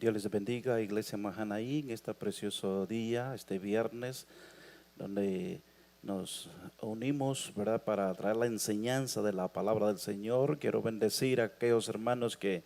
Dios les bendiga, Iglesia Mahanaí, en este precioso día, este viernes, donde nos unimos, ¿verdad?, para traer la enseñanza de la palabra del Señor. Quiero bendecir a aquellos hermanos que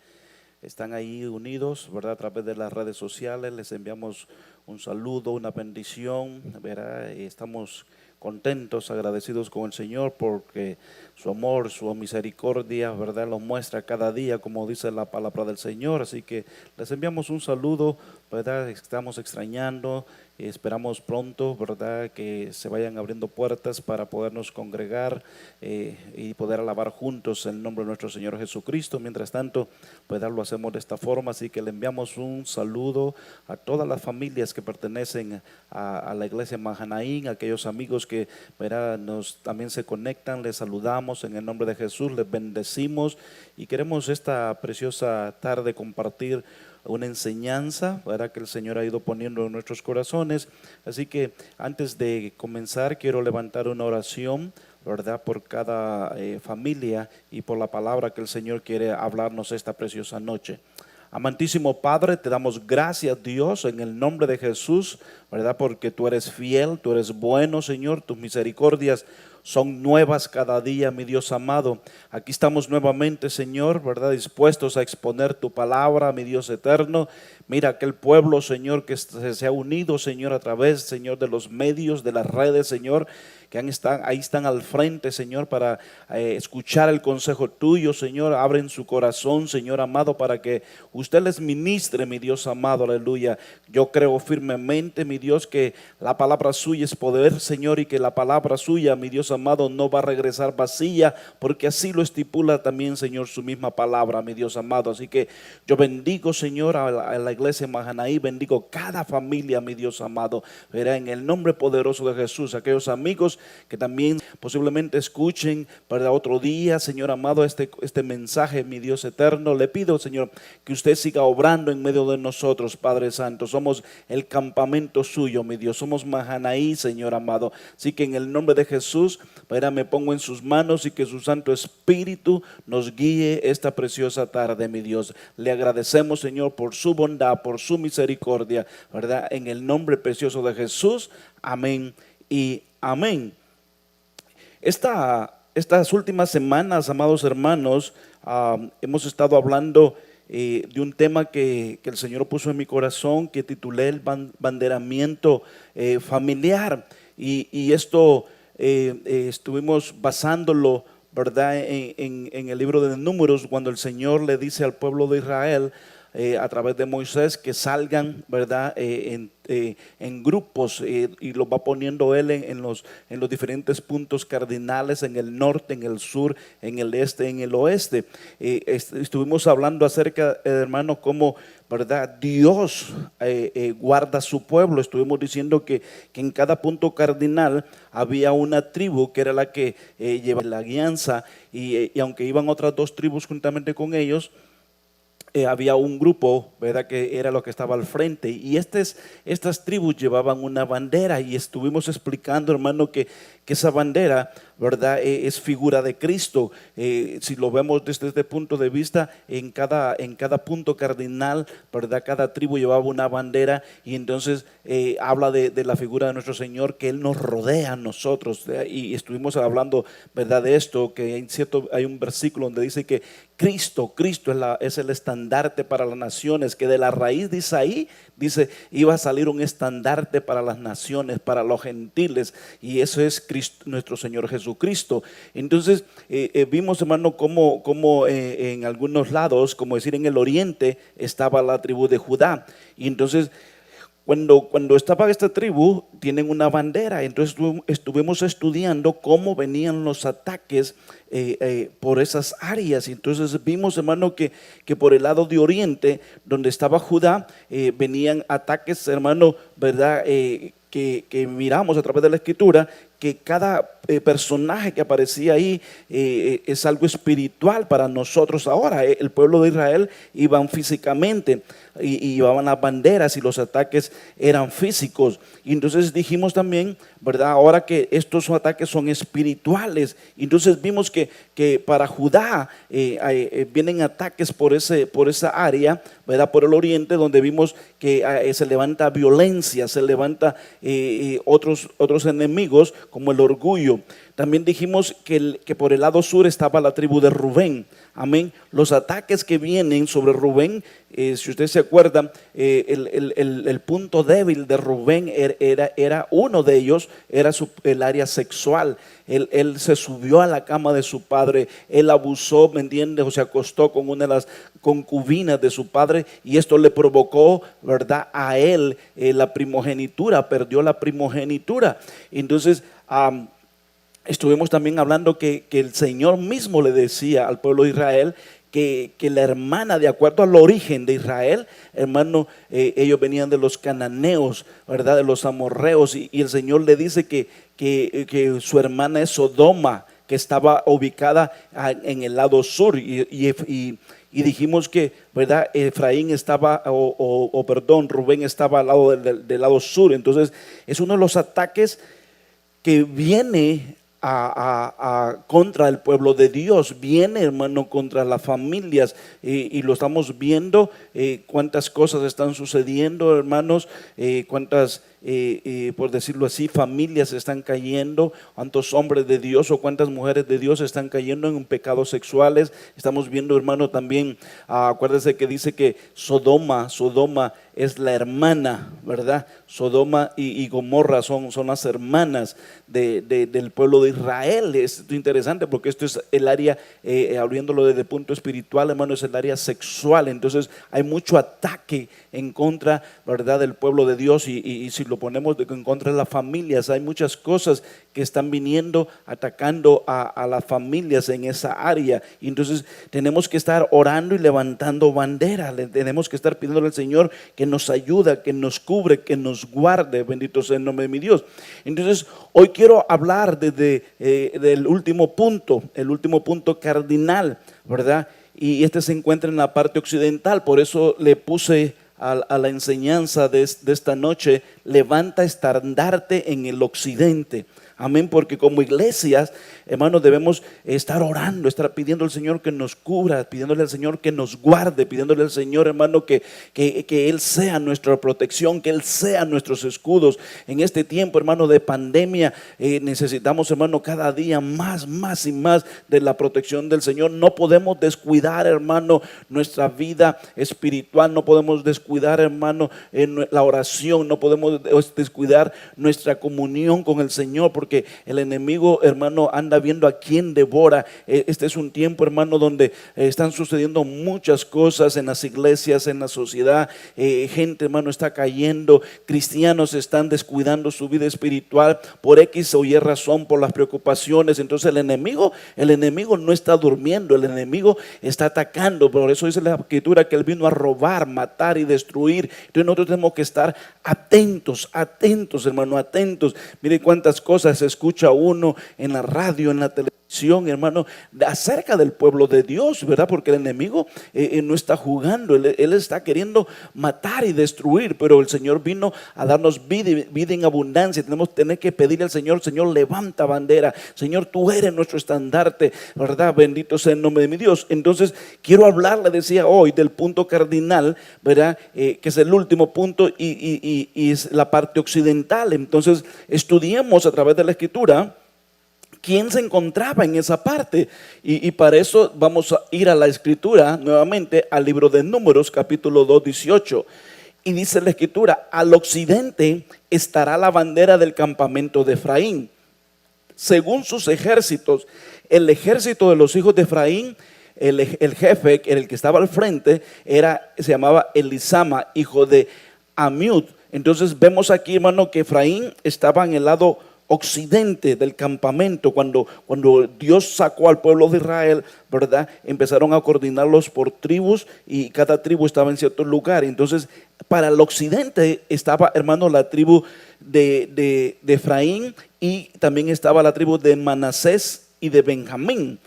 están ahí unidos, ¿verdad?, a través de las redes sociales. Les enviamos un saludo, una bendición, ¿verdad? Y estamos contentos, agradecidos con el Señor porque su amor, su misericordia, ¿verdad?, lo muestra cada día, como dice la palabra del Señor. Así que les enviamos un saludo, ¿verdad? Estamos extrañando y esperamos pronto, ¿verdad?, que se vayan abriendo puertas para podernos congregar y poder alabar juntos el nombre de nuestro Señor Jesucristo. Mientras tanto, ¿verdad?, lo hacemos de esta forma. Así que le enviamos un saludo a todas las familias que pertenecen a la iglesia Mahanaín, a aquellos amigos que, ¿verdad?, también se conectan. Les saludamos en el nombre de Jesús, les bendecimos y queremos esta preciosa tarde compartir una enseñanza, ¿verdad?, que el Señor ha ido poniendo en nuestros corazones. Así que antes de comenzar quiero levantar una oración, ¿verdad?, por cada familia y por la palabra que el Señor quiere hablarnos esta preciosa noche. Amantísimo Padre, te damos gracias, Dios, en el nombre de Jesús, ¿verdad?, porque tú eres fiel, tú eres bueno, Señor, tus misericordias son nuevas cada día, mi Dios amado. Aquí estamos nuevamente, Señor, ¿verdad?, dispuestos a exponer tu palabra, mi Dios eterno. Mira aquel pueblo, Señor, que se ha unido, Señor, a través, Señor, de los medios, de las redes, Señor, que ahí están al frente, Señor, para escuchar el consejo tuyo, Señor. Abren su corazón, Señor amado, para que usted les ministre, mi Dios amado, aleluya. Yo creo firmemente, mi Dios, que la palabra suya es poder, Señor, y que la palabra suya, mi Dios amado, no va a regresar vacía, porque así lo estipula también, Señor, su misma palabra, mi Dios amado. Así que yo bendigo, Señor, a la iglesia Mahanaí, bendigo cada familia, mi Dios amado, verá, en el nombre poderoso de Jesús. Aquellos amigos que también posiblemente escuchen para otro día, Señor amado, este mensaje, mi Dios eterno, le pido, Señor, que usted siga obrando en medio de nosotros, Padre Santo. Somos el campamento suyo, mi Dios, somos Mahanaí, Señor amado. Así que en el nombre de Jesús, verá, me pongo en sus manos y que su Santo Espíritu nos guíe esta preciosa tarde, mi Dios. Le agradecemos, Señor, por su bondad, por su misericordia, ¿verdad? En el nombre precioso de Jesús, amén y amén. Estas últimas semanas, amados hermanos, hemos estado hablando de un tema que el Señor puso en mi corazón, que titulé el banderamiento familiar. Y esto estuvimos basándolo, ¿verdad?, en el libro de Números, cuando el Señor le dice al pueblo de Israel a través de Moisés que salgan, ¿verdad?, en grupos, y los va poniendo él en los diferentes puntos cardinales, en el norte, en el sur, en el este, en el oeste. Estuvimos hablando acerca, hermano, cómo, ¿verdad?, Dios guarda su pueblo. Estuvimos diciendo que en cada punto cardinal había una tribu que era la que llevaba la guianza, y aunque iban otras dos tribus juntamente con ellos, había un grupo, ¿verdad?, que era lo que estaba al frente, y estas tribus llevaban una bandera, y estuvimos explicando, hermano, que esa bandera, ¿verdad?, es figura de Cristo. Si lo vemos desde este punto de vista, en cada punto cardinal, ¿verdad?, cada tribu llevaba una bandera, y entonces habla de la figura de nuestro Señor, que Él nos rodea a nosotros. Y estuvimos hablando, ¿verdad?, de esto, que hay un versículo donde dice que Cristo es el estandarte para las naciones, que de la raíz de Isaí, dice, iba a salir un estandarte para las naciones, para los gentiles, y eso es Cristo, nuestro Señor Jesucristo. Entonces vimos, hermano, cómo en algunos lados, como decir en el oriente, estaba la tribu de Judá, y entonces cuando estaba esta tribu, tienen una bandera. Entonces estuvimos estudiando cómo venían los ataques por esas áreas. Y entonces vimos, hermano, que por el lado de oriente, donde estaba Judá, venían ataques, hermano, ¿verdad?, que miramos a través de la escritura, que cada personaje que aparecía ahí es algo espiritual para nosotros ahora. El pueblo de Israel iban físicamente y llevaban las banderas y los ataques eran físicos. Y entonces dijimos también, ¿verdad? Ahora que estos ataques son espirituales. Entonces vimos que para Judá vienen ataques por esa área, ¿verdad? Por el oriente, donde vimos que se levanta violencia, se levanta otros enemigos como el orgullo. También dijimos que por el lado sur estaba la tribu de Rubén. Amén. Los ataques que vienen sobre Rubén, si ustedes se acuerdan, el punto débil de Rubén era uno de ellos, era el área sexual. Él se subió a la cama de su padre, él abusó, ¿me entiendes? O se acostó con una de las concubinas de su padre, y esto le provocó, ¿verdad?, a él la primogenitura, perdió la primogenitura. Entonces, estuvimos también hablando que el Señor mismo le decía al pueblo de Israel que la hermana, de acuerdo al origen de Israel, hermano, ellos venían de los cananeos, ¿verdad?, de los amorreos, y el Señor le dice que su hermana es Sodoma, que estaba ubicada en el lado sur, y dijimos que, ¿verdad?, Efraín estaba, Rubén estaba al lado del lado sur. Entonces es uno de los ataques que viene contra el pueblo de Dios, viene, hermano, contra las familias, y lo estamos viendo, cuántas cosas están sucediendo, hermanos, cuántas, por decirlo así, familias están cayendo, cuántos hombres de Dios o cuántas mujeres de Dios están cayendo en pecados sexuales. Estamos viendo, hermano, también, acuérdese que dice que Sodoma es la hermana, ¿verdad? Sodoma y Gomorra son las hermanas del pueblo de Israel. Es interesante porque esto es el área, abriéndolo desde el punto espiritual, hermano, es el área sexual. Entonces hay mucho ataque en contra, ¿verdad?, del pueblo de Dios, y si lo ponemos en contra de las familias, hay muchas cosas que están viniendo, atacando a las familias en esa área. Y entonces tenemos que estar orando y levantando bandera, tenemos que estar pidiéndole al Señor que nos ayuda, que nos cubre, que nos guarde. Bendito sea el nombre de mi Dios. Entonces hoy quiero hablar del último punto, el último punto cardinal, ¿verdad? Y este se encuentra en la parte occidental. Por eso le puse a la enseñanza de esta noche: levanta estandarte en el occidente. Amén, porque como iglesias, hermanos, debemos estar orando, estar pidiendo al Señor que nos cubra, pidiéndole al Señor que nos guarde, pidiéndole al Señor, hermano, que Él sea nuestra protección, que Él sea nuestros escudos. En este tiempo, hermano, de pandemia, necesitamos, hermano, cada día más y más de la protección del Señor. No podemos descuidar, hermano, nuestra vida espiritual, no podemos descuidar, hermano, la oración, no podemos descuidar nuestra comunión con el Señor, porque el enemigo, hermano, anda viendo a quién devora. Este es un tiempo, hermano, donde están sucediendo muchas cosas en las iglesias, en la sociedad. Gente, hermano, está cayendo, cristianos están descuidando su vida espiritual por X o Y razón, por las preocupaciones. Entonces el enemigo no está durmiendo, el enemigo está atacando. Por eso dice la escritura que él vino a robar, matar y destruir. Entonces nosotros tenemos que estar atentos, hermano, atentos. Mire cuántas cosas se escucha uno en la radio, en la televisión, hermano, acerca del pueblo de Dios, ¿verdad? Porque el enemigo no está jugando, él está queriendo matar y destruir, pero el Señor vino a darnos vida en abundancia. Tenemos que pedirle al Señor: Señor, levanta bandera, Señor, tú eres nuestro estandarte, ¿verdad? Bendito sea el nombre de mi Dios. Entonces quiero hablar, le decía hoy, del punto cardinal, ¿verdad? Que es el último punto, y es la parte occidental. Entonces estudiemos a través de la escritura quién se encontraba en esa parte, y para eso vamos a ir a la escritura nuevamente, al libro de Números, capítulo 2, 18. Y dice la escritura: al occidente estará la bandera del campamento de Efraín, según sus ejércitos. El ejército de los hijos de Efraín, el jefe, el que estaba al frente, se llamaba Elisama, hijo de Amiud. Entonces vemos aquí, hermano, que Efraín estaba en el lado occidente del campamento, cuando Dios sacó al pueblo de Israel, ¿verdad? Empezaron a coordinarlos por tribus y cada tribu estaba en cierto lugar. Entonces, para el occidente estaba, hermano, la tribu de Efraín, y también estaba la tribu de Manasés y de Benjamín.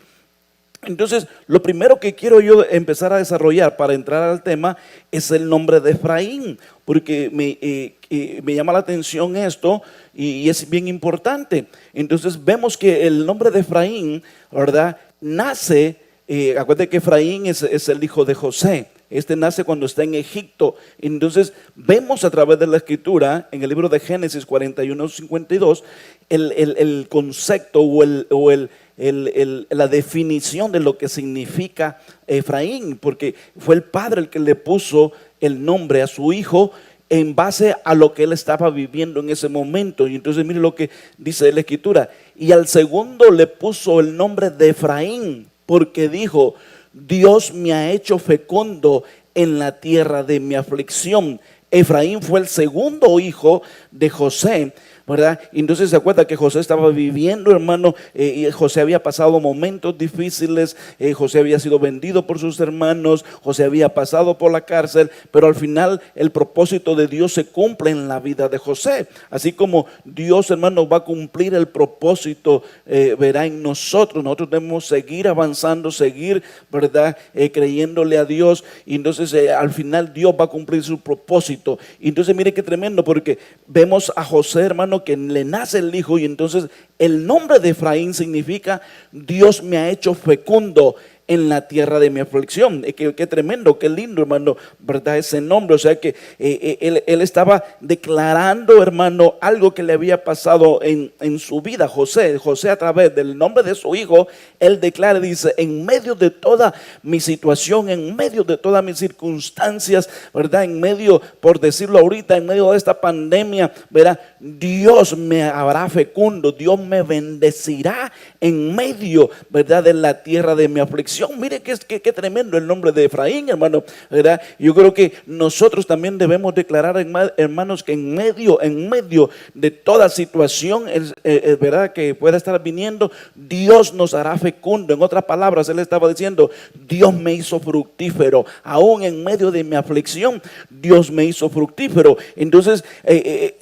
Entonces, lo primero que quiero yo empezar a desarrollar para entrar al tema es el nombre de Efraín, porque me llama la atención esto y es bien importante. Entonces, vemos que el nombre de Efraín, ¿verdad? Nace, acuérdate que Efraín es el hijo de José. Este nace cuando está en Egipto. Entonces vemos a través de la escritura, en el libro de Génesis 41-52, el concepto o la definición de lo que significa Efraín, porque fue el padre el que le puso el nombre a su hijo en base a lo que él estaba viviendo en ese momento. Y entonces mire lo que dice la escritura: y al segundo le puso el nombre de Efraín, porque dijo: Dios me ha hecho fecundo en la tierra de mi aflicción. Efraín fue el segundo hijo de José, ¿verdad? Entonces se acuerda que José estaba viviendo, hermano, y José había pasado momentos difíciles, José había sido vendido por sus hermanos, José había pasado por la cárcel, pero al final el propósito de Dios se cumple en la vida de José. Así como Dios, hermano, va a cumplir el propósito, verá, en nosotros debemos seguir avanzando, seguir, ¿verdad? Creyéndole a Dios, y entonces al final Dios va a cumplir su propósito. Y entonces mire qué tremendo, porque vemos a José, hermano, que le nace el hijo, y entonces el nombre de Efraín significa: Dios me ha hecho fecundo en la tierra de mi aflicción. Qué tremendo, qué lindo, hermano, ¿verdad? Ese nombre, o sea que él estaba declarando, hermano, algo que le había pasado en su vida. José a través del nombre de su hijo, él declara, dice: en medio de toda mi situación, en medio de todas mis circunstancias, ¿verdad? En medio, por decirlo ahorita, en medio de esta pandemia, ¿verdad? Dios me hará fecundo, Dios me bendecirá en medio, ¿verdad? De la tierra de mi aflicción. Mire qué tremendo el nombre de Efraín, hermano, ¿verdad? Yo creo que nosotros también debemos declarar, hermanos, que en medio de toda situación, ¿verdad?, que pueda estar viniendo, Dios nos hará fecundo. En otras palabras, él estaba diciendo: Dios me hizo fructífero, aún en medio de mi aflicción, Dios me hizo fructífero. Entonces,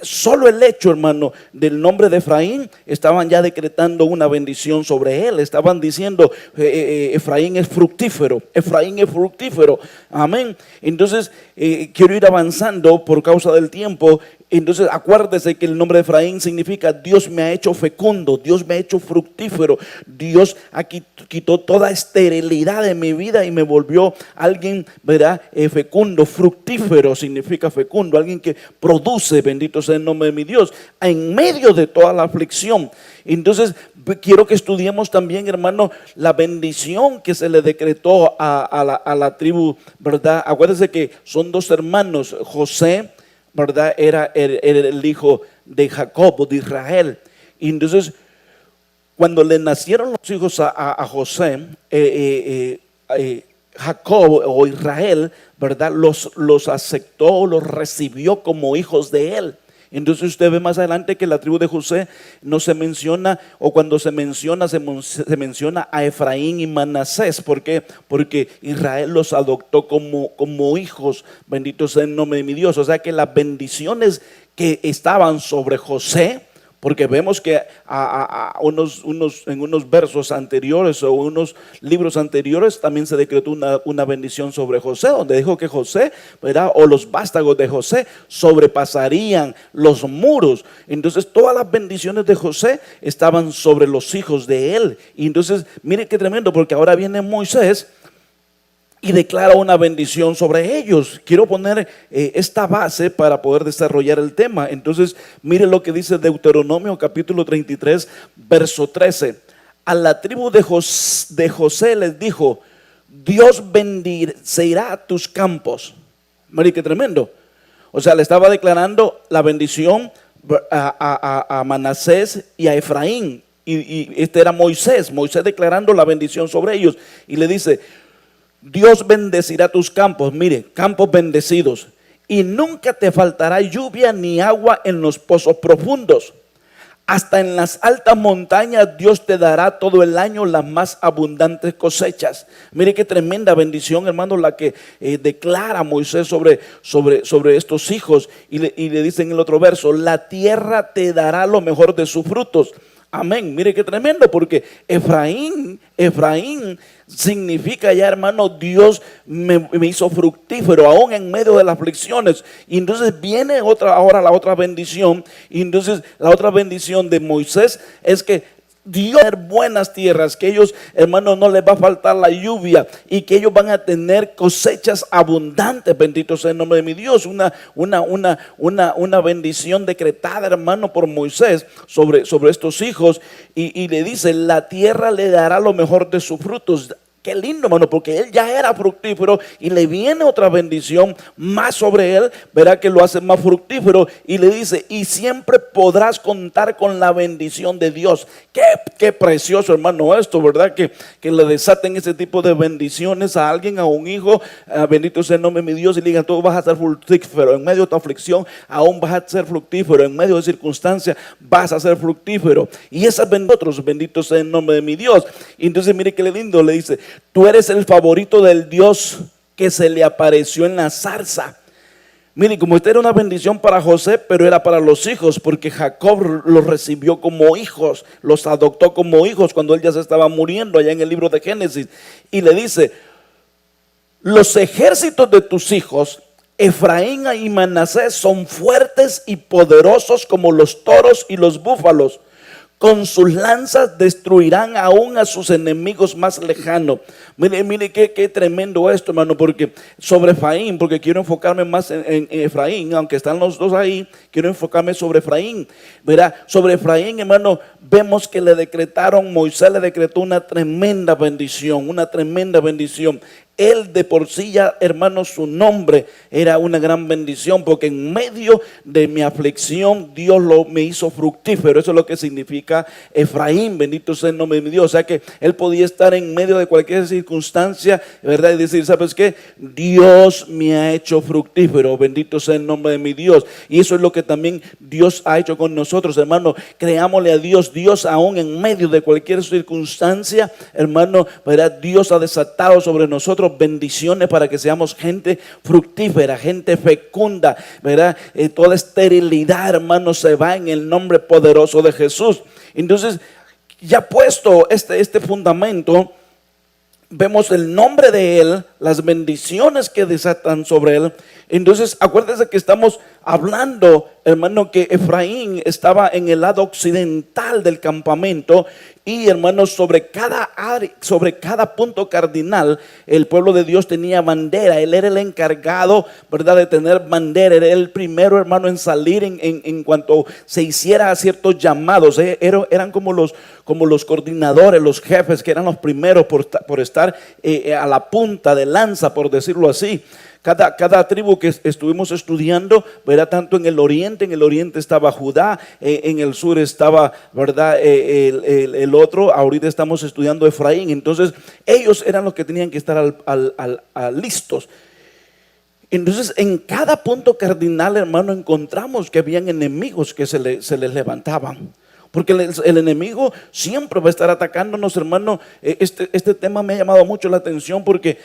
solo el hecho, hermano, del nombre de Efraín, estaban ya decretando una bendición sobre él. Estaban diciendo: Efraín es fructífero, Efraín es fructífero, amén. Entonces quiero ir avanzando por causa del tiempo. Entonces acuérdese que el nombre de Efraín significa: Dios me ha hecho fecundo, Dios me ha hecho fructífero. Dios aquí quitó toda esterilidad de mi vida y me volvió alguien, ¿verdad? Fecundo, fructífero significa fecundo, alguien que produce, bendito sea el nombre de mi Dios, en medio de toda la aflicción. Entonces quiero que estudiemos también, hermano, la bendición que se le decretó a la tribu, ¿verdad? Acuérdense que son dos hermanos. José, ¿verdad?, era el hijo de Jacob, de Israel. Y entonces, cuando le nacieron los hijos a José, Jacob o Israel, ¿verdad?, los aceptó, los recibió como hijos de él. Entonces usted ve más adelante que la tribu de José no se menciona, o cuando se menciona a Efraín y Manasés. ¿Por qué? Porque Israel los adoptó como hijos, bendito sea el nombre de mi Dios. O sea que las bendiciones que estaban sobre José, porque vemos que en unos versos anteriores o unos libros anteriores también se decretó una bendición sobre José, donde dijo que José, ¿verdad?, o los vástagos de José sobrepasarían los muros. Entonces todas las bendiciones de José estaban sobre los hijos de él. Y entonces mire qué tremendo, porque ahora viene Moisés y declara una bendición sobre ellos. Quiero poner esta base para poder desarrollar el tema. Entonces mire lo que dice Deuteronomio capítulo 33 verso 13. A la tribu de José les dijo: Dios bendecirá tus campos. Mire qué tremendo. O sea, le estaba declarando la bendición a Manasés y a Efraín, y este era Moisés declarando la bendición sobre ellos, y le dice: Dios bendecirá tus campos, mire, campos bendecidos, y nunca te faltará lluvia ni agua en los pozos profundos. Hasta en las altas montañas Dios te dará todo el año las más abundantes cosechas. Mire qué tremenda bendición, hermano, la que declara Moisés sobre estos hijos. Y le dice en el otro verso: la tierra te dará lo mejor de sus frutos. Amén. Mire qué tremendo, porque Efraín significa ya, hermano, Dios me hizo fructífero aún en medio de las aflicciones. Y entonces viene ahora la otra bendición. Y entonces la otra bendición de Moisés es que Dios va a tener buenas tierras, que ellos, hermanos, no les va a faltar la lluvia y que ellos van a tener cosechas abundantes. Bendito sea el nombre de mi Dios. Una bendición decretada, hermano, por Moisés sobre estos hijos, y le dice: la tierra le dará lo mejor de sus frutos. Qué lindo, hermano, porque él ya era fructífero y le viene otra bendición más sobre él. Verá que lo hace más fructífero y le dice: y siempre podrás contar con la bendición de Dios. Qué precioso, hermano, esto, ¿verdad? Que le desaten ese tipo de bendiciones a alguien, a un hijo. Bendito sea el nombre de mi Dios, y le digan: tú vas a ser fructífero en medio de tu aflicción, aún vas a ser fructífero en medio de circunstancias, vas a ser fructífero. Y esas bendiciones, bendito sea el nombre de mi Dios. Y entonces mire qué lindo, le dice: tú eres el favorito del Dios que se le apareció en la zarza. Mire, como esta era una bendición para José, pero era para los hijos, porque Jacob los recibió como hijos, los adoptó como hijos cuando él ya se estaba muriendo, allá en el libro de Génesis. Y le dice: los ejércitos de tus hijos, Efraín y Manasés, son fuertes y poderosos como los toros y los búfalos. Con sus lanzas destruirán aún a sus enemigos más lejanos. Mire qué tremendo esto, hermano, porque sobre Efraín, porque quiero enfocarme más en Efraín, aunque están los dos ahí, quiero enfocarme sobre Efraín. Verá, sobre Efraín, hermano, vemos que Moisés le decretó una tremenda bendición, una tremenda bendición. Él de por sí ya, hermano, su nombre era una gran bendición, porque en medio de mi aflicción Dios me hizo fructífero. Eso es lo que significa Efraín, bendito sea el nombre de mi Dios. O sea que él podía estar en medio de cualquier circunstancia, ¿verdad? Y decir: ¿sabes qué? Dios me ha hecho fructífero, bendito sea el nombre de mi Dios. Y eso es lo que también Dios ha hecho con nosotros, hermano. Creámosle a Dios. Dios, aún en medio de cualquier circunstancia, hermano, ¿verdad? Dios ha desatado sobre nosotros bendiciones para que seamos gente fructífera, gente fecunda, ¿verdad? Toda esterilidad, hermano, se va en el nombre poderoso de Jesús. Entonces, ya puesto este fundamento, vemos el nombre de él, las bendiciones que desatan sobre él. Entonces, acuérdense que estamos hablando, hermano, que Efraín estaba en el lado occidental del campamento. Y, hermanos, sobre cada punto cardinal, el pueblo de Dios tenía bandera. Él era el encargado, ¿verdad?, de tener bandera. Era el primero, hermano, en salir en cuanto se hiciera ciertos llamados. Eran como los coordinadores, los jefes, que eran los primeros por estar a la punta de lanza, por decirlo así. Cada tribu que estuvimos estudiando, ¿verdad? Tanto en el oriente estaba Judá, en el sur estaba, ¿verdad?, el otro. Ahorita estamos estudiando Efraín. Entonces ellos eran los que tenían que estar listos. Entonces, en cada punto cardinal, hermano, encontramos que habían enemigos que se les levantaban. Porque el enemigo siempre va a estar atacándonos, hermano. Este tema me ha llamado mucho la atención, porque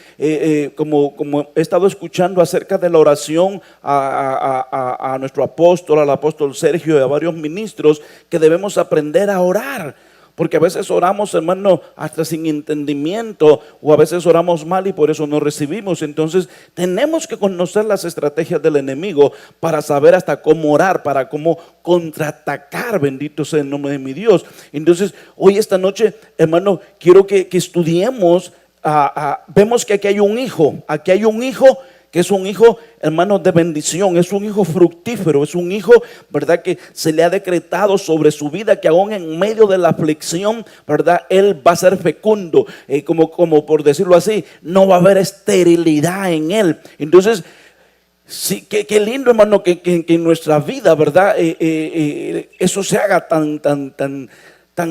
como he estado escuchando acerca de la oración a nuestro apóstol, al apóstol Sergio, y a varios ministros, que debemos aprender a orar. Porque a veces oramos, hermano, hasta sin entendimiento, o a veces oramos mal y por eso no recibimos. Entonces tenemos que conocer las estrategias del enemigo para saber hasta cómo orar, para cómo contraatacar, bendito sea el nombre de mi Dios. Entonces hoy, esta noche, hermano, quiero que estudiemos. Vemos que aquí hay un hijo que es un hijo, hermano, de bendición, es un hijo fructífero, es un hijo, ¿verdad?, que se le ha decretado sobre su vida, que aún en medio de la aflicción, ¿verdad?, él va a ser fecundo, como por decirlo así, no va a haber esterilidad en él. Entonces, sí, qué lindo, hermano, que en nuestra vida, ¿verdad?, eso se haga tan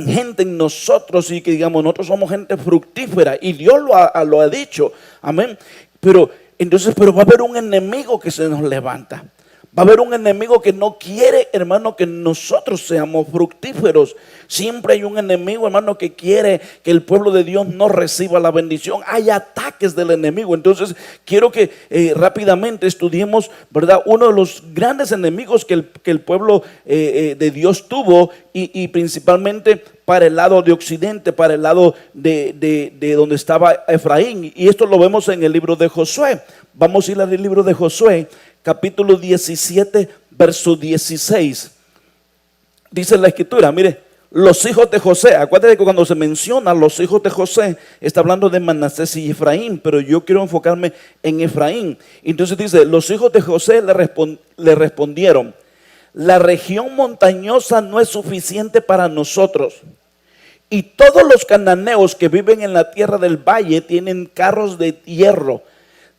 gente en nosotros, y que digamos, nosotros somos gente fructífera, y Dios lo ha dicho, amén. Pero va a haber un enemigo que se nos levanta. Va a haber un enemigo que no quiere, hermano, que nosotros seamos fructíferos. Siempre hay un enemigo, hermano, que quiere que el pueblo de Dios no reciba la bendición. Hay ataques del enemigo. Entonces, quiero que rápidamente estudiemos, ¿verdad? Uno de los grandes enemigos que el pueblo de Dios tuvo y principalmente para el lado de occidente, para el lado de donde estaba Efraín. Y esto lo vemos en el libro de Josué. Vamos a ir al libro de Josué, capítulo 17, verso 16. Dice la escritura, mire, los hijos de José. Acuérdate que cuando se menciona los hijos de José, está hablando de Manasés y Efraín, pero yo quiero enfocarme en Efraín. Entonces dice, los hijos de José le respondieron, la región montañosa no es suficiente para nosotros, y todos los cananeos que viven en la tierra del valle tienen carros de hierro,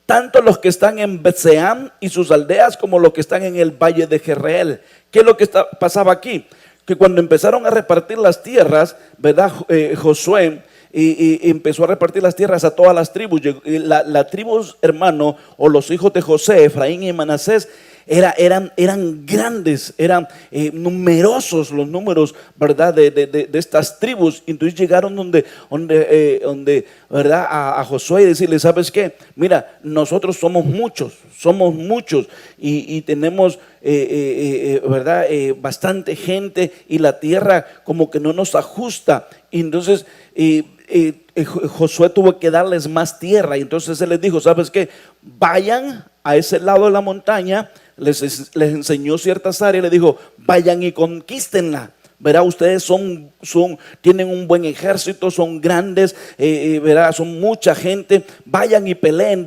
tanto los que están en Betseán y sus aldeas como los que están en el valle de Jezreel. ¿Qué es lo que pasaba aquí? Que cuando empezaron a repartir las tierras, ¿verdad? Josué y empezó a repartir las tierras a todas las tribus. La tribu, hermano, o los hijos de José, Efraín y Manasés, eran grandes, eran numerosos los números, ¿verdad? De estas tribus. Entonces llegaron donde ¿verdad? A Josué y decirle, ¿sabes qué? Mira, nosotros somos muchos y tenemos ¿verdad? Bastante gente y la tierra como que no nos ajusta. Y entonces Josué tuvo que darles más tierra. Y entonces él les dijo, ¿sabes qué? Vayan a ese lado de la montaña. Les enseñó ciertas áreas, les dijo, vayan y conquístenla. Verá, ustedes tienen un buen ejército, son grandes, verá, son mucha gente. Vayan y peleen,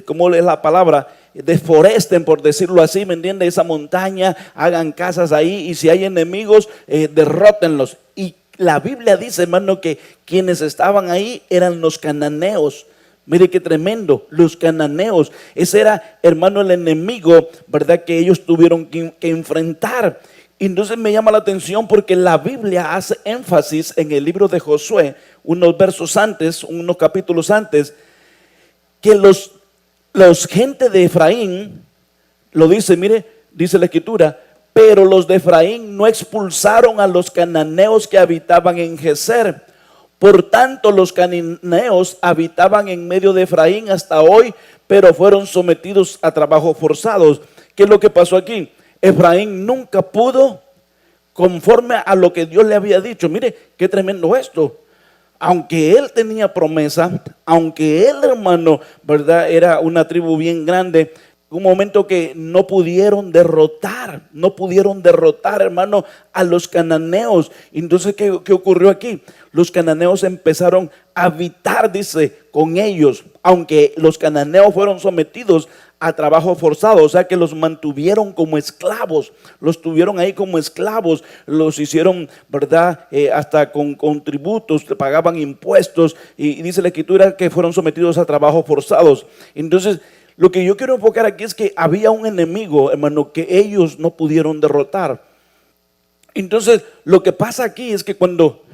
¿cómo es la palabra? Desforesten, por decirlo así, ¿me entiende? Esa montaña, hagan casas ahí, y si hay enemigos, derrótenlos. Y la Biblia dice, hermano, que quienes estaban ahí eran los cananeos. Mire qué tremendo, los cananeos. Ese era, hermano, el enemigo, ¿verdad? Que ellos tuvieron que enfrentar. Y entonces me llama la atención porque la Biblia hace énfasis en el libro de Josué, unos versos antes, unos capítulos antes, que los gente de Efraín, lo dice, mire, dice la escritura, pero los de Efraín no expulsaron a los cananeos que habitaban en Gezer. Por tanto, los cananeos habitaban en medio de Efraín hasta hoy, pero fueron sometidos a trabajos forzados. ¿Qué es lo que pasó aquí? Efraín nunca pudo, conforme a lo que Dios le había dicho. Mire, qué tremendo esto. Aunque él tenía promesa, aunque él, hermano, ¿verdad? Era una tribu bien grande, un momento que no pudieron derrotar, hermano, a los cananeos. Entonces, ¿qué ocurrió aquí? Los cananeos empezaron a habitar, dice, con ellos, aunque los cananeos fueron sometidos a trabajo forzado, o sea que los mantuvieron como esclavos, los tuvieron ahí como esclavos, los hicieron, ¿verdad? Hasta con tributos, pagaban impuestos, y dice la escritura que fueron sometidos a trabajos forzados. Entonces, lo que yo quiero enfocar aquí es que había un enemigo, hermano, que ellos no pudieron derrotar. Entonces, lo que pasa aquí es que cuando,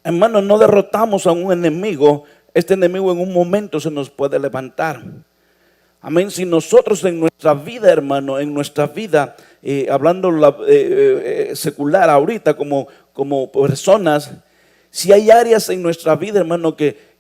hermano, no derrotamos a un enemigo, este enemigo en un momento se nos puede levantar. Amén. Si nosotros en nuestra vida, hermano, en nuestra vida, hablando secular ahorita como personas, si hay áreas en nuestra vida, hermano, que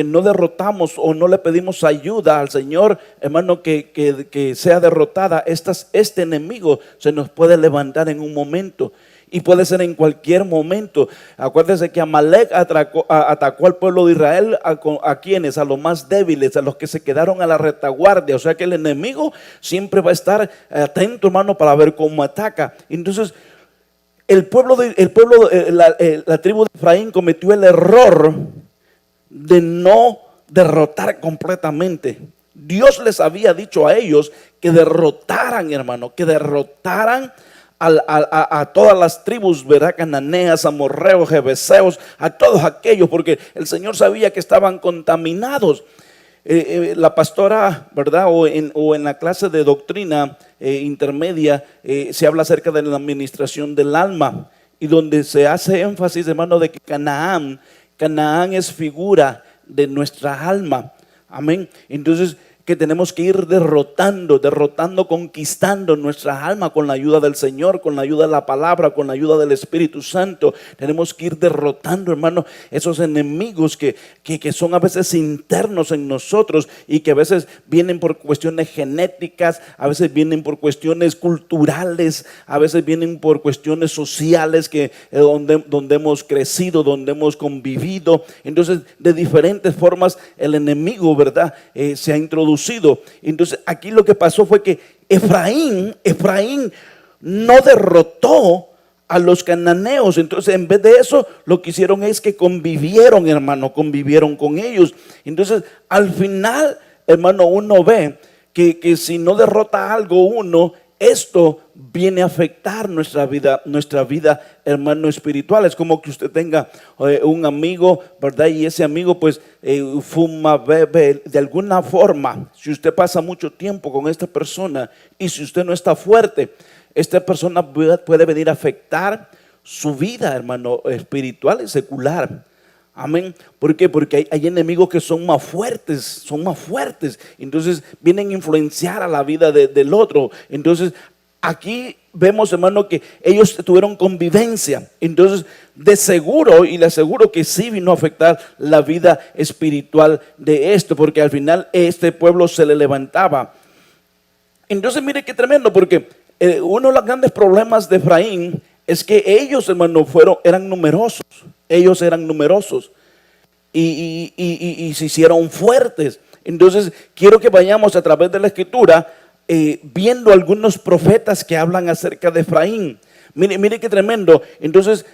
no derrotamos o no le pedimos ayuda al Señor, hermano, que sea derrotada, este enemigo se nos puede levantar en un momento. Y puede ser en cualquier momento. Acuérdense que Amalek atacó al pueblo de Israel. ¿A quienes? A los más débiles, a los que se quedaron a la retaguardia. O sea que el enemigo siempre va a estar atento, hermano, para ver cómo ataca. Entonces, la tribu de Efraín cometió el error de no derrotar completamente. Dios les había dicho a ellos que derrotaran, hermano, que derrotaran a todas las tribus, ¿verdad? Cananeas, amorreos, jebeseos, a todos aquellos, porque el Señor sabía que estaban contaminados. La pastora, ¿verdad? O en la clase de doctrina intermedia se habla acerca de la administración del alma, y donde se hace énfasis, hermano, de que Canaán es figura de nuestra alma. Amén. Entonces, que tenemos que ir derrotando, conquistando nuestra alma con la ayuda del Señor, con la ayuda de la palabra, con la ayuda del Espíritu Santo. Tenemos que ir derrotando, hermano, esos enemigos que son a veces internos en nosotros y que a veces vienen por cuestiones genéticas, a veces vienen por cuestiones culturales, a veces vienen por cuestiones sociales donde hemos crecido, donde hemos convivido. Entonces, de diferentes formas el enemigo, ¿verdad? Se ha introducido. Entonces, aquí lo que pasó fue que Efraín no derrotó a los cananeos. Entonces, en vez de eso, lo que hicieron es que convivieron, hermano, convivieron con ellos. Entonces, al final, hermano, uno ve que si no derrota algo uno, esto viene a afectar nuestra vida, hermano, espiritual. Es como que usted tenga un amigo, ¿verdad? Y ese amigo pues fuma, bebe. De alguna forma, si usted pasa mucho tiempo con esta persona y si usted no está fuerte, esta persona puede venir a afectar su vida, hermano, espiritual y secular. Amén. ¿Por qué? Porque hay enemigos que son más fuertes. Entonces vienen a influenciar a la vida del otro. Entonces aquí vemos, hermano, que ellos tuvieron convivencia. Entonces de seguro, y le aseguro que sí vino a afectar la vida espiritual de esto, porque al final este pueblo se le levantaba. Entonces mire qué tremendo, porque uno de los grandes problemas de Efraín es que ellos, hermano, eran numerosos. Ellos eran numerosos y se hicieron fuertes. Entonces quiero que vayamos a través de la escritura viendo algunos profetas que hablan acerca de Efraín. Mire qué tremendo. Entonces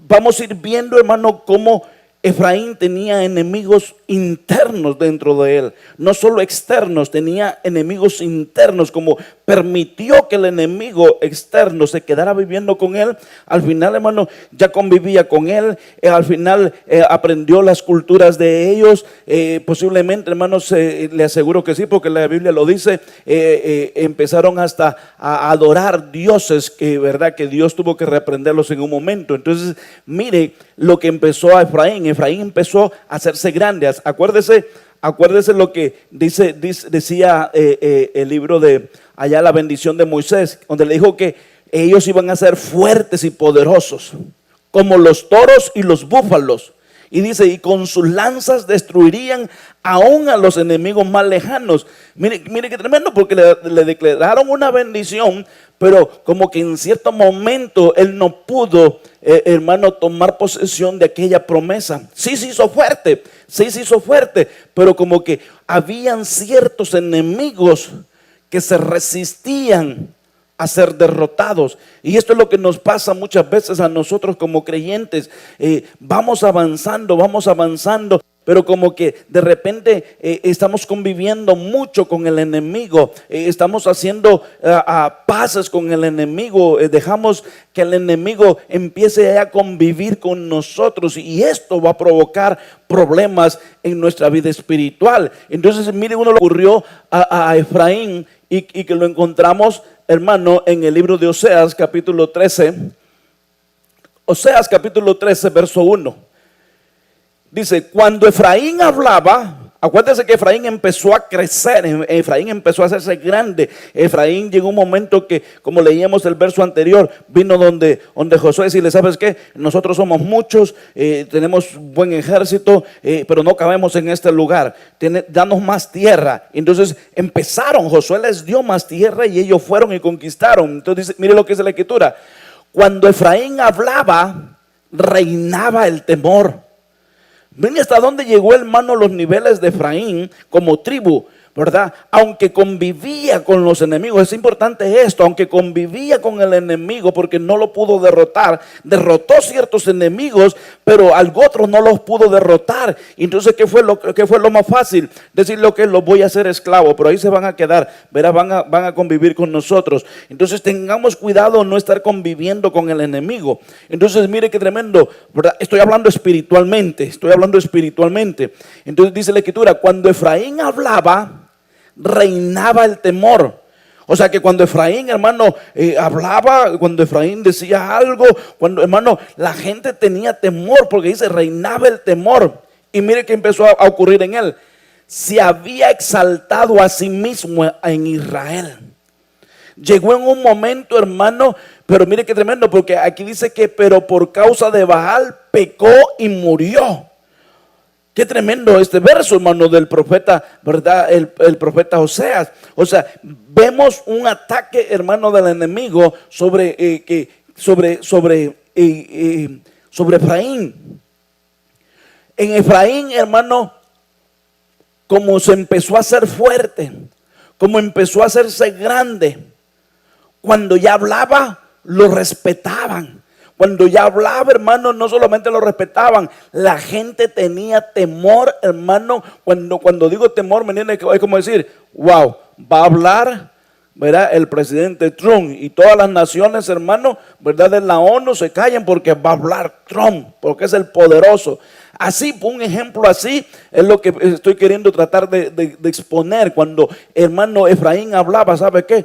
vamos a ir viendo, hermano, cómo Efraín tenía enemigos internos dentro de él, no solo externos, tenía enemigos internos. Como permitió que el enemigo externo se quedara viviendo con él, al final, hermano, ya convivía con él, al final aprendió las culturas de ellos, posiblemente, hermanos, le aseguro que sí, porque la Biblia lo dice, empezaron hasta a adorar dioses verdad, que Dios tuvo que reprenderlos en un momento. Entonces, mire lo que empezó a Efraín empezó a hacerse grande. Acuérdese lo que decía el libro de allá, la bendición de Moisés, donde le dijo que ellos iban a ser fuertes y poderosos, como los toros y los búfalos. Y dice, y con sus lanzas destruirían aún a los enemigos más lejanos. Mire qué tremendo, porque le declararon una bendición, pero como que en cierto momento él no pudo, hermano, tomar posesión de aquella promesa. Sí se hizo fuerte, pero como que habían ciertos enemigos que se resistían a ser derrotados. Y esto es lo que nos pasa muchas veces a nosotros como creyentes. Vamos avanzando, pero como que de repente estamos conviviendo mucho con el enemigo, estamos haciendo paces con el enemigo, dejamos que el enemigo empiece a convivir con nosotros, y esto va a provocar problemas en nuestra vida espiritual. Entonces mire, uno le ocurrió a Efraín, y que lo encontramos, hermano, en el libro de Oseas capítulo 13. Oseas capítulo 13 verso 1. Dice, cuando Efraín hablaba, acuérdense que Efraín empezó a crecer, Efraín empezó a hacerse grande. Efraín llegó un momento que, como leíamos el verso anterior, vino donde Josué decirle, ¿sabes qué? Nosotros somos muchos, tenemos buen ejército, pero no cabemos en este lugar, danos más tierra. Entonces Josué les dio más tierra y ellos fueron y conquistaron. Entonces mire lo que dice la escritura: cuando Efraín hablaba, reinaba el temor. Ven hasta dónde llegó, hermano, los niveles de Efraín como tribu, ¿verdad? Aunque convivía con los enemigos, es importante esto, aunque convivía con el enemigo, porque no lo pudo derrotar, derrotó ciertos enemigos, pero al otro no los pudo derrotar. Entonces, ¿qué fue lo más fácil? Decirle que los voy a hacer esclavos, pero ahí se van a quedar, ¿verdad? Van a convivir con nosotros. Entonces tengamos cuidado no estar conviviendo con el enemigo. Entonces mire qué tremendo, ¿verdad? Estoy hablando espiritualmente. Entonces dice la escritura, cuando Efraín hablaba, reinaba el temor. O sea que cuando Efraín, hermano, hablaba, cuando Efraín decía algo, cuando, hermano, la gente tenía temor, porque dice reinaba el temor. Y mire que empezó a ocurrir en él: se había exaltado a sí mismo en Israel. Llegó en un momento, hermano, pero mire qué tremendo, porque aquí dice que pero por causa de Baal pecó y murió. Qué tremendo este verso, hermano, del profeta, ¿verdad? El profeta Oseas. O sea, vemos un ataque, hermano, del enemigo sobre Efraín. En Efraín, hermano, como se empezó a hacer fuerte, como empezó a hacerse grande, cuando ya hablaba, lo respetaban. Cuando ya hablaba, hermano, no solamente lo respetaban, la gente tenía temor, hermano. Cuando digo temor, me entiende, es como decir, wow, va a hablar, ¿verdad? El presidente Trump, y todas las naciones, hermano, ¿verdad? De la ONU se callan porque va a hablar Trump, porque es el poderoso. Así, un ejemplo así es lo que estoy queriendo tratar de exponer. Cuando hermano Efraín hablaba, ¿sabe qué?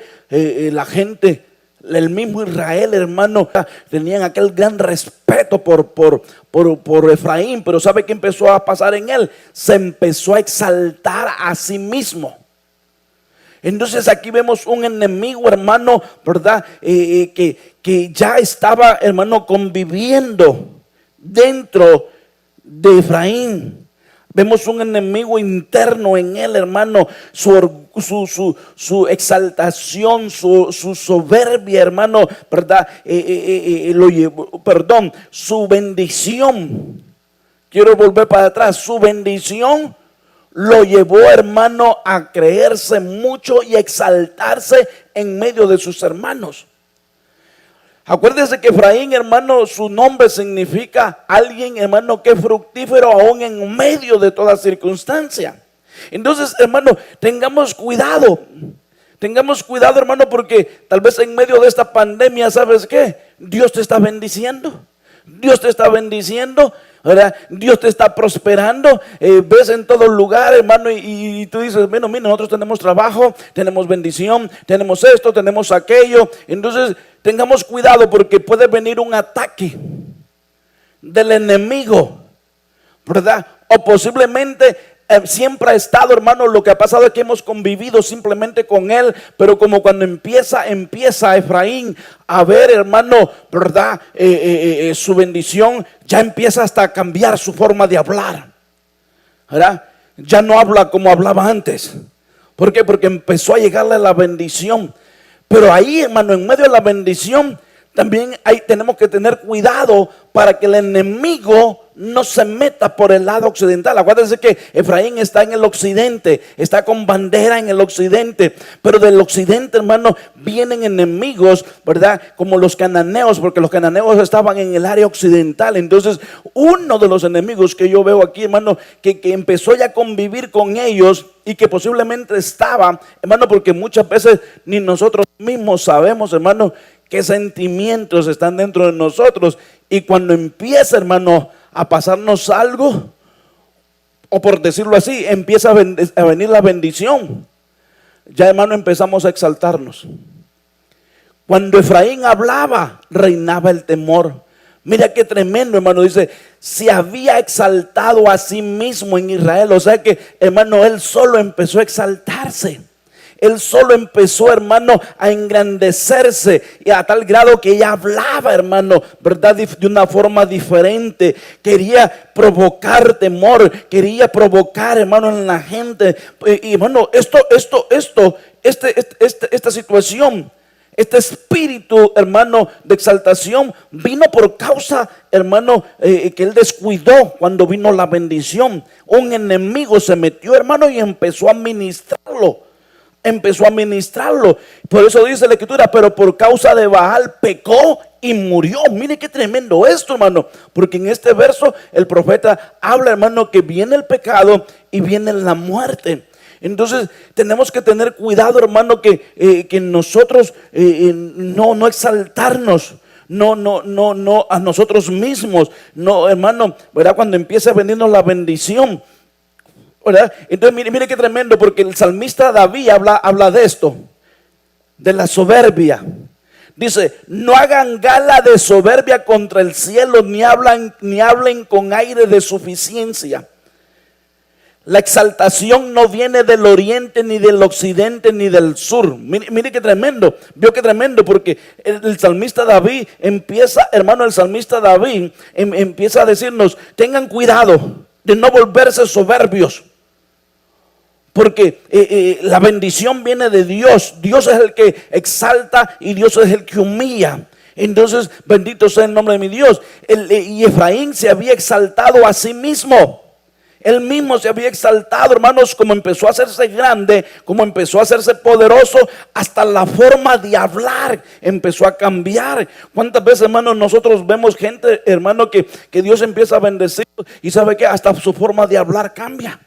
La gente, el mismo Israel, hermano, tenían aquel gran respeto por Efraín. Pero ¿sabe qué empezó a pasar en él? Se empezó a exaltar a sí mismo. Entonces aquí vemos un enemigo, hermano, ¿verdad? Que ya estaba, hermano, conviviendo dentro de Efraín. Vemos un enemigo interno en él, hermano. Su exaltación, su soberbia, hermano, ¿verdad? Su bendición. Quiero volver para atrás. Su bendición lo llevó, hermano, a creerse mucho y exaltarse en medio de sus hermanos. Acuérdese que Efraín, hermano, su nombre significa alguien, hermano, que es fructífero aún en medio de toda circunstancia. Entonces, hermano, tengamos cuidado. Tengamos cuidado, hermano, porque tal vez en medio de esta pandemia, ¿sabes qué? Dios te está bendiciendo. Dios te está bendiciendo, ¿verdad? Dios te está prosperando. Ves en todo lugar, hermano, y tú dices, bueno, mira, nosotros tenemos trabajo, tenemos bendición, tenemos esto, tenemos aquello. Entonces, tengamos cuidado porque puede venir un ataque del enemigo, ¿verdad? O posiblemente siempre ha estado, hermano. Lo que ha pasado es que hemos convivido simplemente con él, pero como cuando empieza Efraín a ver, hermano, ¿verdad? Su bendición, ya empieza hasta a cambiar su forma de hablar, ¿verdad? Ya no habla como hablaba antes. ¿Por qué? Porque empezó a llegarle la bendición. Pero ahí, hermano, en medio de la bendición, también tenemos que tener cuidado para que el enemigo no se meta por el lado occidental. Acuérdense que Efraín está en el occidente, está con bandera en el occidente, pero del occidente, hermano, vienen enemigos, ¿verdad? Como los cananeos, porque los cananeos estaban en el área occidental. Entonces, uno de los enemigos que yo veo aquí, hermano, que empezó ya a convivir con ellos y que posiblemente estaba, hermano, porque muchas veces ni nosotros mismos sabemos, hermano, qué sentimientos están dentro de nosotros. Y cuando empieza, hermano, a pasarnos algo, o por decirlo así, empieza a venir la bendición, ya, hermano, empezamos a exaltarnos. Cuando Efraín hablaba, reinaba el temor. Mira qué tremendo, hermano. Dice, se había exaltado a sí mismo en Israel. O sea que, hermano, él solo empezó a exaltarse. Él solo empezó, hermano, a engrandecerse, y a tal grado que ella hablaba, hermano, ¿verdad? De una forma diferente. Quería provocar temor, quería provocar, hermano, en la gente. Y hermano, esta situación, este espíritu, hermano, de exaltación vino por causa, hermano, que él descuidó cuando vino la bendición. Un enemigo se metió, hermano, y empezó a ministrarlo. Por eso dice la escritura, pero por causa de Baal pecó y murió. Mire qué tremendo esto, hermano, porque en este verso el profeta habla, hermano, que viene el pecado y viene la muerte. Entonces tenemos que tener cuidado, hermano, que nosotros no exaltarnos, no a nosotros mismos, no, hermano, ¿verdad? Cuando empieza a venirnos la bendición, ¿verdad? Entonces mire qué tremendo, porque el salmista David habla de esto, de la soberbia. Dice, no hagan gala de soberbia contra el cielo, ni hablen con aire de suficiencia. La exaltación no viene del oriente, ni del occidente, ni del sur. Mire qué tremendo. Vio qué tremendo, porque el salmista David empieza, hermano, el salmista David empieza a decirnos: tengan cuidado de no volverse soberbios, porque la bendición viene de Dios. Dios es el que exalta y Dios es el que humilla. Entonces, bendito sea el nombre de mi Dios. Y Efraín se había exaltado a sí mismo. Él mismo se había exaltado, hermanos, como empezó a hacerse grande, como empezó a hacerse poderoso, hasta la forma de hablar empezó a cambiar. ¿Cuántas veces, hermanos, nosotros vemos gente, hermano, que Dios empieza a bendecir y sabe que hasta su forma de hablar cambia?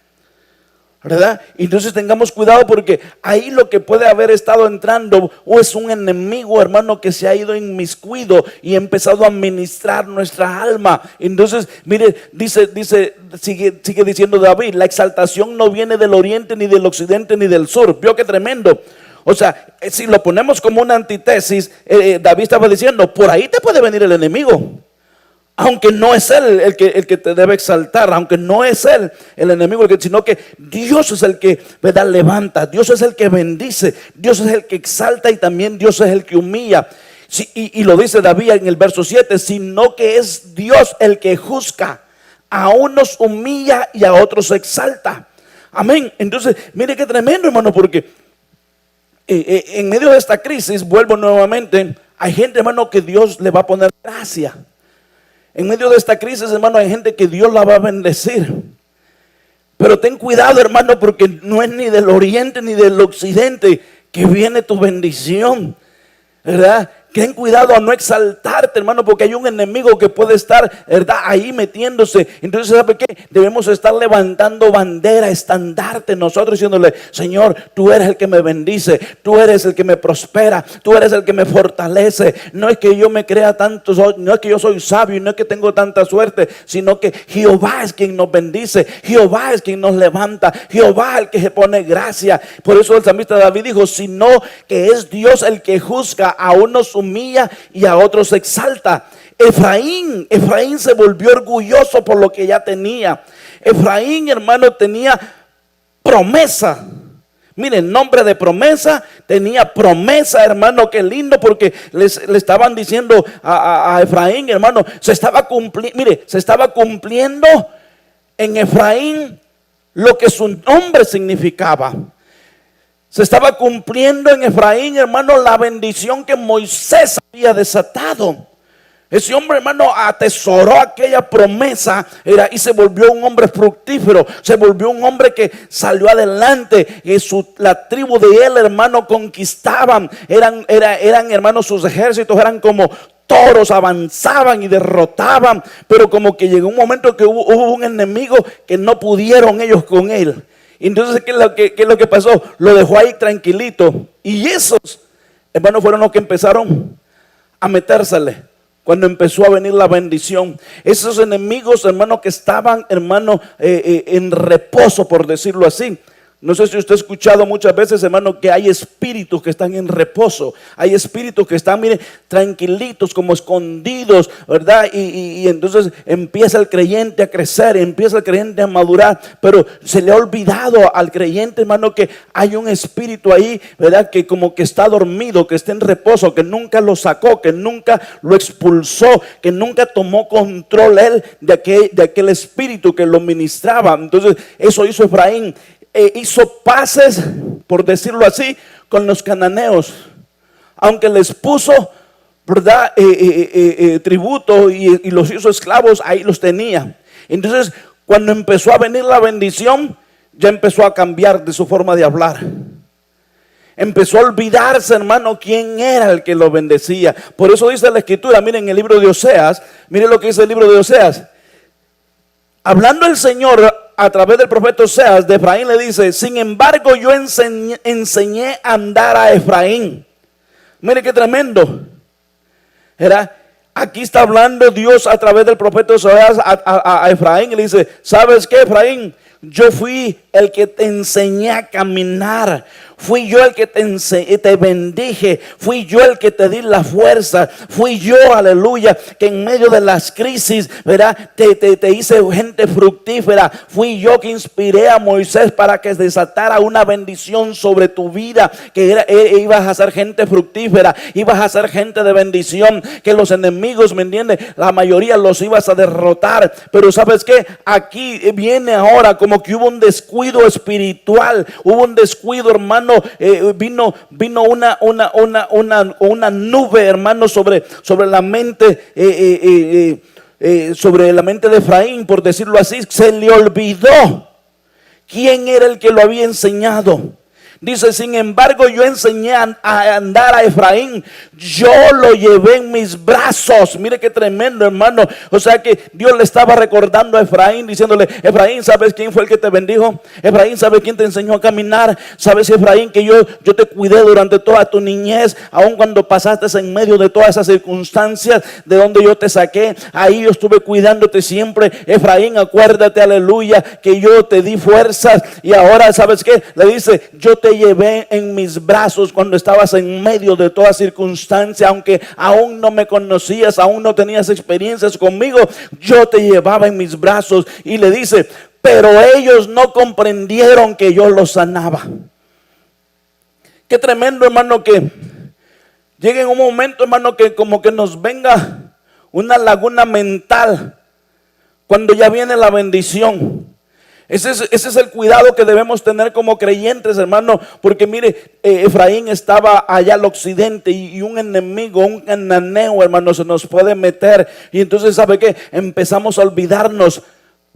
¿Verdad? Entonces tengamos cuidado, porque ahí lo que puede haber estado entrando o es un enemigo, hermano, que se ha ido inmiscuido y ha empezado a ministrar nuestra alma. Entonces, mire, sigue diciendo David: la exaltación no viene del oriente, ni del occidente, ni del sur. ¿Vio qué tremendo? O sea, si lo ponemos como una antítesis, David estaba diciendo: por ahí te puede venir el enemigo. Aunque no es él el que te debe exaltar, aunque no es él el enemigo, sino que Dios es el que, ¿verdad?, levanta. Dios es el que bendice, Dios es el que exalta, y también Dios es el que humilla. Sí, y lo dice David en el verso 7, sino que es Dios el que juzga. A unos humilla y a otros exalta. Amén. Entonces, mire qué tremendo, hermano, porque en medio de esta crisis, vuelvo nuevamente, hay gente, hermano, que Dios le va a poner gracia. En medio de esta crisis, hermano, hay gente que Dios la va a bendecir. Pero ten cuidado, hermano, porque no es ni del oriente ni del occidente que viene tu bendición, ¿verdad? Ten cuidado a no exaltarte, hermano, porque hay un enemigo que puede estar, ¿verdad?, ahí metiéndose. Entonces, ¿sabe qué? Debemos estar levantando bandera, estandarte, nosotros diciéndole: Señor, tú eres el que me bendice, tú eres el que me prospera, tú eres el que me fortalece. No es que yo me crea tanto, no es que yo soy sabio, no es que tengo tanta suerte, sino que Jehová es quien nos bendice, Jehová es quien nos levanta, Jehová es el que se pone gracia. Por eso el salmista David dijo: sino que es Dios el que juzga, a unos humilla y a otros exalta. Efraín se volvió orgulloso por lo que ya tenía. Efraín, hermano, tenía promesa. Miren, nombre de promesa, tenía promesa, hermano, qué lindo, porque le estaban diciendo a Efraín, hermano, se estaba cumpliendo en Efraín lo que su nombre significaba. Se estaba cumpliendo en Efraín, hermano, la bendición que Moisés había desatado. Ese hombre, hermano, atesoró aquella promesa y se volvió un hombre fructífero. Se volvió un hombre que salió adelante. Y la tribu de él, hermano, conquistaban. Eran, hermano, sus ejércitos eran como toros, avanzaban y derrotaban. Pero como que llegó un momento que hubo un enemigo que no pudieron ellos con él. Entonces, ¿qué es lo que pasó? Lo dejó ahí tranquilito. Y esos, hermanos, fueron los que empezaron a metérsele cuando empezó a venir la bendición. Esos enemigos, hermano, que estaban, hermano, en reposo, por decirlo así. No sé si usted ha escuchado muchas veces, hermano, que hay espíritus que están en reposo. Hay espíritus que están, mire, tranquilitos, como escondidos, ¿verdad? Y entonces empieza el creyente a crecer, empieza el creyente a madurar. Pero se le ha olvidado al creyente, hermano, que hay un espíritu ahí, ¿verdad?, que como que está dormido, que está en reposo, que nunca lo sacó, que nunca lo expulsó, que nunca tomó control él de aquel espíritu que lo ministraba. Entonces, eso hizo Efraín. Hizo paces, por decirlo así, con los cananeos, aunque les puso, ¿verdad?, tributo y los hizo esclavos, ahí los tenía. Entonces, cuando empezó a venir la bendición, ya empezó a cambiar de su forma de hablar. Empezó a olvidarse, hermano, quién era el que lo bendecía. Por eso dice la escritura, miren el libro de Oseas, miren lo que dice el libro de Oseas. Hablando el Señor a través del profeta Oseas, de Efraín le dice: sin embargo, yo enseñé a andar a Efraín. Mire qué tremendo. Aquí está hablando Dios a través del profeta Oseas a Efraín y le dice: ¿sabes qué, Efraín? Yo fui el que te enseñé a caminar. Fui yo el que te bendije. Fui yo el que te di la fuerza. Fui yo, aleluya, que en medio de las crisis, ¿verdad? Te hice gente fructífera. Fui yo que inspiré a Moisés para que desatara una bendición sobre tu vida. Que ibas a ser gente fructífera. Ibas a ser gente de bendición. Que los enemigos, ¿me entiendes? La mayoría los ibas a derrotar. Pero ¿sabes qué? Aquí viene ahora como que hubo un descuido espiritual. Hubo un descuido, hermano. Vino una nube, hermano, sobre la mente, sobre la mente de Efraín, por decirlo así. Se le olvidó quién era el que lo había enseñado. Dice, sin embargo, yo enseñé a andar a Efraín. Yo lo llevé en mis brazos. Mire qué tremendo, hermano. O sea que Dios le estaba recordando a Efraín, diciéndole, Efraín, ¿sabes quién fue el que te bendijo? Efraín, ¿sabes quién te enseñó a caminar? ¿Sabes, Efraín, que yo te cuidé durante toda tu niñez? Aun cuando pasaste en medio de todas esas circunstancias de donde yo te saqué, ahí yo estuve cuidándote siempre. Efraín, acuérdate, aleluya, que yo te di fuerzas. Y ahora, ¿sabes qué? Le dice, yo te llevé en mis brazos cuando estabas en medio de toda circunstancia, aunque aún no me conocías, aún no tenías experiencias conmigo, yo te llevaba en mis brazos. Y le dice, pero ellos no comprendieron que yo los sanaba. Qué tremendo, hermano, que llegue en un momento, hermano, que como que nos venga una laguna mental cuando ya viene la bendición. Ese es el cuidado que debemos tener como creyentes, hermano, porque mire, Efraín estaba allá al occidente y un enemigo, un cananeo, hermano, se nos puede meter. Y entonces, ¿sabe qué? Empezamos a olvidarnos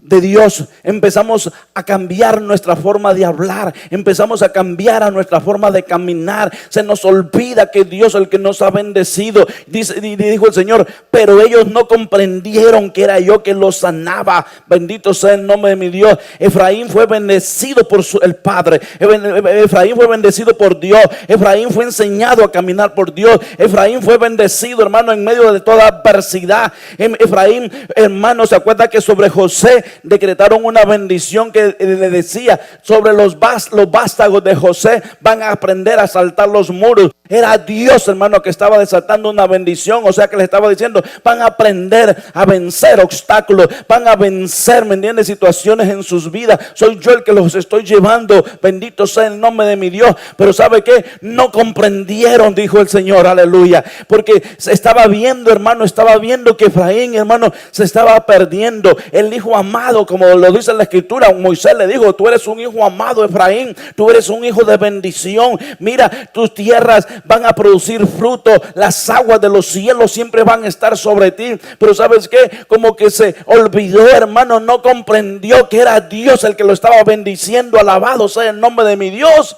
de Dios, empezamos a cambiar nuestra forma de hablar, empezamos a cambiar a nuestra forma de caminar. Se nos olvida que Dios es el que nos ha bendecido. Dijo el Señor, pero ellos no comprendieron que era yo que los sanaba. Bendito sea el nombre de mi Dios. Efraín fue bendecido por el Padre. Efraín fue bendecido por Dios. Efraín fue enseñado a caminar por Dios. Efraín fue bendecido, hermano, en medio de toda adversidad. Efraín, hermano, se acuerda que sobre José decretaron una bendición que le decía, sobre los vástagos de José van a aprender a saltar los muros. Era Dios, hermano, que estaba desatando una bendición. O sea que le estaba diciendo, van a aprender a vencer obstáculos, van a vencer, ¿me entiendes?, situaciones en sus vidas. Soy yo el que los estoy llevando. Bendito sea el nombre de mi Dios. Pero ¿sabe qué? No comprendieron, dijo el Señor, aleluya, porque se estaba viendo, hermano, estaba viendo que Efraín, hermano, se estaba perdiendo. El hijo amado, como lo dice la escritura, Moisés le dijo, tú eres un hijo amado, Efraín, tú eres un hijo de bendición. Mira, tus tierras van a producir fruto, las aguas de los cielos siempre van a estar sobre ti. Pero ¿sabes qué? Como que se olvidó, hermano, no comprendió que era Dios el que lo estaba bendiciendo. Alabado sea el nombre de mi Dios.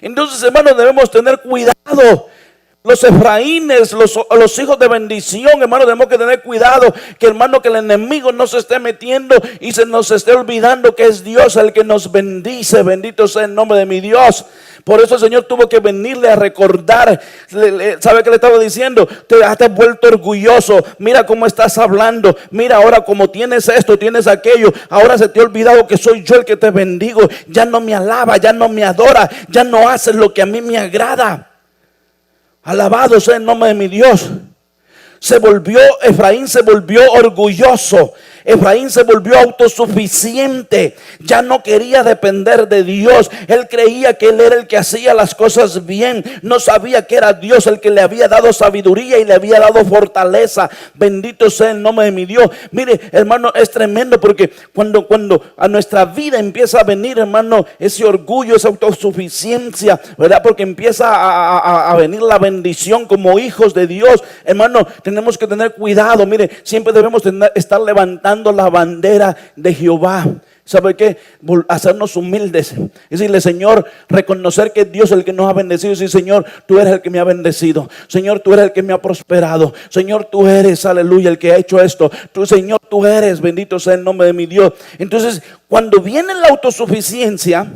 Entonces, hermano, debemos tener cuidado. Los Efraínes, los hijos de bendición, hermano, tenemos que tener cuidado que, hermano, que el enemigo no se esté metiendo y se nos esté olvidando que es Dios el que nos bendice. Bendito sea el nombre de mi Dios. Por eso el Señor tuvo que venirle a recordar. ¿Sabe qué le estaba diciendo? Te has vuelto orgulloso. Mira cómo estás hablando. Mira ahora como tienes esto, tienes aquello. Ahora se te ha olvidado que soy yo el que te bendigo. Ya no me alaba, ya no me adora, ya no haces lo que a mí me agrada. Alabado sea el nombre de mi Dios. Efraín se volvió orgulloso. Efraín se volvió autosuficiente. Ya no quería depender de Dios. Él creía que él era el que hacía las cosas bien. No sabía que era Dios el que le había dado sabiduría y le había dado fortaleza. Bendito sea el nombre de mi Dios. Mire, hermano, es tremendo porque cuando a nuestra vida empieza a venir, hermano, ese orgullo, esa autosuficiencia, ¿verdad? Porque empieza a venir la bendición como hijos de Dios. Hermano, tenemos que tener cuidado. Mire, siempre debemos estar levantando la bandera de Jehová. ¿Sabe qué? Hacernos humildes. Decirle, Señor, reconocer que Dios es el que nos ha bendecido. Sí, Señor, tú eres el que me ha bendecido. Señor, tú eres el que me ha prosperado. Señor, tú eres, aleluya, el que ha hecho esto. Tú, Señor, tú eres, bendito sea el nombre de mi Dios. Entonces, cuando viene la autosuficiencia,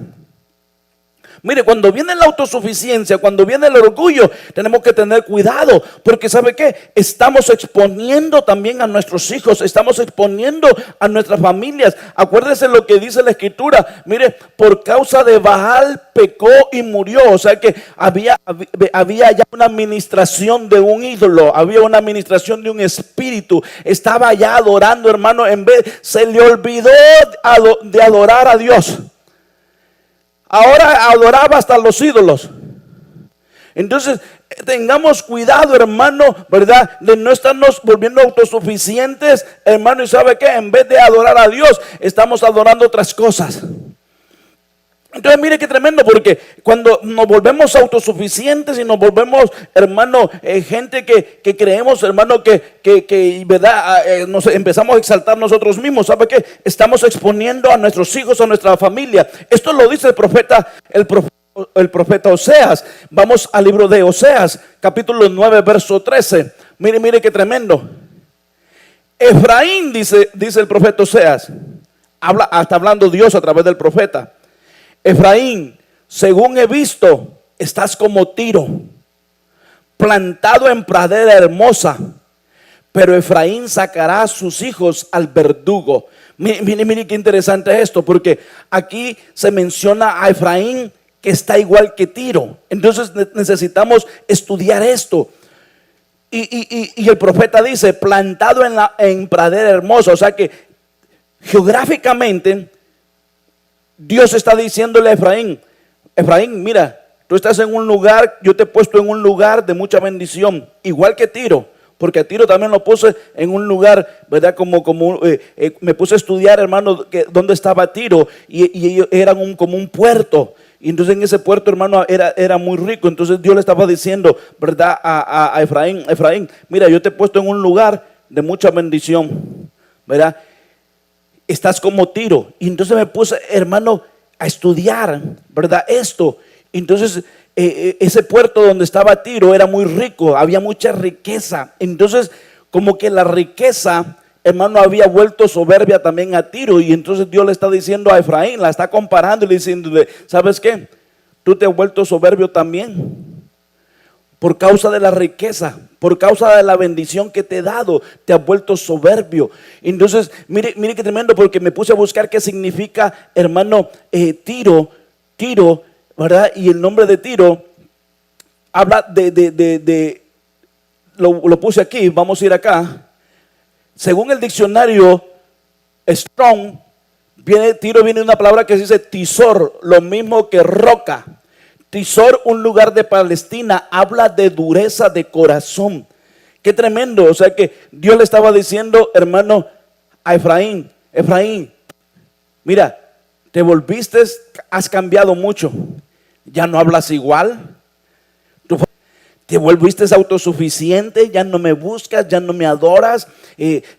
Mire, cuando viene la autosuficiencia, cuando viene el orgullo, tenemos que tener cuidado, porque ¿sabe qué? Estamos exponiendo también a nuestros hijos, estamos exponiendo a nuestras familias. Acuérdese lo que dice la Escritura. Mire, por causa de Baal pecó y murió. O sea que había ya una administración de un ídolo, había una administración de un espíritu. Estaba ya adorando, hermano, en vez, se le olvidó de adorar a Dios. Ahora adoraba hasta los ídolos. Entonces, tengamos cuidado, hermano, ¿verdad? De no estarnos volviendo autosuficientes, hermano. Y ¿sabe qué? En vez de adorar a Dios, estamos adorando otras cosas. Entonces mire qué tremendo, porque cuando nos volvemos autosuficientes y nos volvemos, hermano, gente que creemos, hermano, que verdad, nos empezamos a exaltar nosotros mismos. ¿Sabe qué? Estamos exponiendo a nuestros hijos, a nuestra familia. Esto lo dice el profeta Oseas. Vamos al libro de Oseas, capítulo 9, verso 13. Mire qué tremendo. Efraín, dice el profeta Oseas, está hablando Dios a través del profeta. Efraín, según he visto, estás como Tiro, plantado en pradera hermosa, pero Efraín sacará a sus hijos al verdugo. Mire qué interesante es esto, porque aquí se menciona a Efraín que está igual que Tiro. Entonces necesitamos estudiar esto. Y el profeta dice, plantado en pradera hermosa. O sea que geográficamente Dios está diciéndole a Efraín, Efraín, mira, tú estás en un lugar, yo te he puesto en un lugar de mucha bendición, igual que Tiro, porque a Tiro también lo puse en un lugar, ¿verdad? Me puse a estudiar, hermano, dónde estaba Tiro, y ellos eran como un puerto. Y entonces en ese puerto, hermano, era muy rico. Entonces Dios le estaba diciendo, ¿verdad? A Efraín, Efraín, mira, yo te he puesto en un lugar de mucha bendición, ¿verdad? Estás como Tiro. Y entonces me puse, hermano, a estudiar, ¿verdad? Esto. Entonces ese puerto donde estaba Tiro era muy rico, había mucha riqueza. Entonces como que la riqueza, hermano, había vuelto soberbia también a Tiro. Y entonces Dios le está diciendo a Efraín, la está comparando y le diciendo, ¿sabes qué? Tú te has vuelto soberbio también por causa de la riqueza, por causa de la bendición que te he dado, te has vuelto soberbio. Entonces, mire qué tremendo, porque me puse a buscar qué significa, hermano, Tiro, ¿verdad? Y el nombre de Tiro habla lo puse aquí, vamos a ir acá. Según el diccionario Strong, Tiro viene de una palabra que se dice tisor, lo mismo que roca. Tisor, un lugar de Palestina, habla de dureza de corazón. Qué tremendo. O sea que Dios le estaba diciendo, hermano, a Efraín, Efraín, mira, te volviste, has cambiado mucho. Ya no hablas igual. Te volviste autosuficiente, ya no me buscas, ya no me adoras,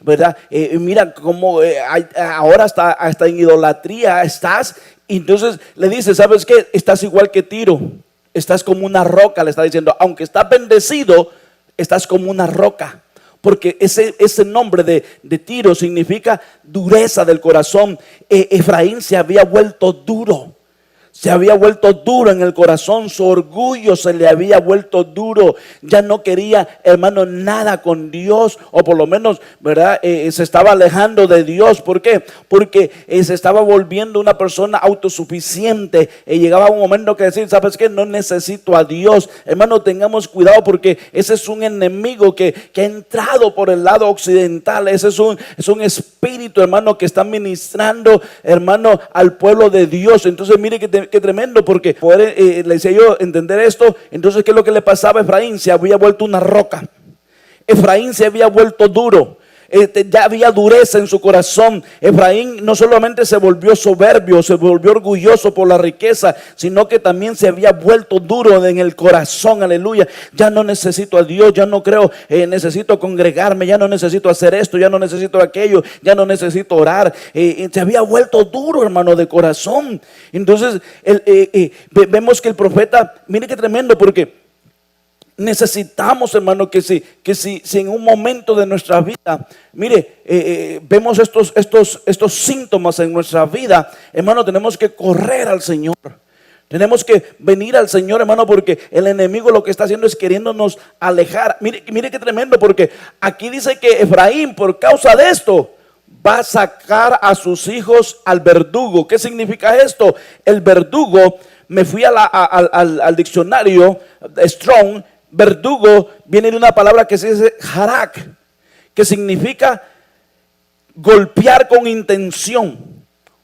¿verdad? Mira cómo ahora hasta en idolatría estás. Entonces le dice, ¿sabes qué? Estás igual que Tiro, estás como una roca, le está diciendo, aunque estás bendecido, estás como una roca. Porque ese nombre de Tiro significa dureza del corazón. Efraín se había vuelto duro. Se había vuelto duro en el corazón, su orgullo se le había vuelto duro. Ya no quería, hermano, nada con Dios, o por lo menos, ¿verdad? Se estaba alejando de Dios. ¿Por qué? Porque se estaba volviendo una persona autosuficiente. Llegaba un momento que decir, ¿sabes qué? No necesito a Dios. Hermano, tengamos cuidado, porque ese es un enemigo que ha entrado por el lado occidental. Ese es un espíritu, hermano, que está ministrando, hermano, al pueblo de Dios. Entonces, mire qué tremendo, porque poder, le decía yo, entender esto. Entonces, ¿qué es lo que le pasaba a Efraín? Se había vuelto una roca. Efraín se había vuelto duro. Ya había dureza en su corazón. Efraín no solamente se volvió soberbio, se volvió orgulloso por la riqueza, sino que también se había vuelto duro en el corazón. Aleluya. Ya no necesito a Dios, ya no creo, necesito congregarme, ya no necesito hacer esto, ya no necesito aquello, ya no necesito orar. Se había vuelto duro, hermano, de corazón. Entonces vemos que el profeta, mire qué tremendo, porque necesitamos, hermano, que si en un momento de nuestra vida, mire, vemos estos síntomas en nuestra vida, hermano, tenemos que correr al Señor. Tenemos que venir al Señor, hermano, porque el enemigo lo que está haciendo es queriéndonos alejar. Mire qué tremendo, porque aquí dice que Efraín, por causa de esto, va a sacar a sus hijos al verdugo. ¿Qué significa esto? El verdugo, me fui al diccionario Strong. Verdugo viene de una palabra que se dice harak, que significa golpear con intención.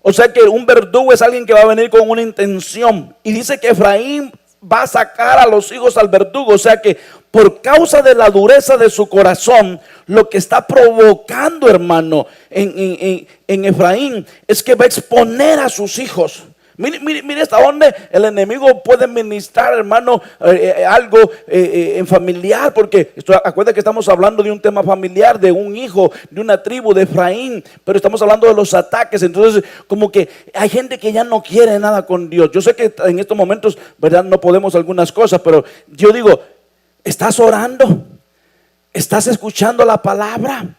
O sea que un verdugo es alguien que va a venir con una intención. Y dice que Efraín va a sacar a los hijos al verdugo. O sea que por causa de la dureza de su corazón, lo que está provocando, hermano, en Efraín es que va a exponer a sus hijos. Mire hasta dónde el enemigo puede ministrar, hermano, algo en familiar, porque acuérdate que estamos hablando de un tema familiar, de un hijo, de una tribu de Efraín, pero estamos hablando de los ataques. Entonces, como que hay gente que ya no quiere nada con Dios. Yo sé que en estos momentos, verdad, no podemos algunas cosas, pero yo digo, ¿estás orando? ¿Estás escuchando la palabra?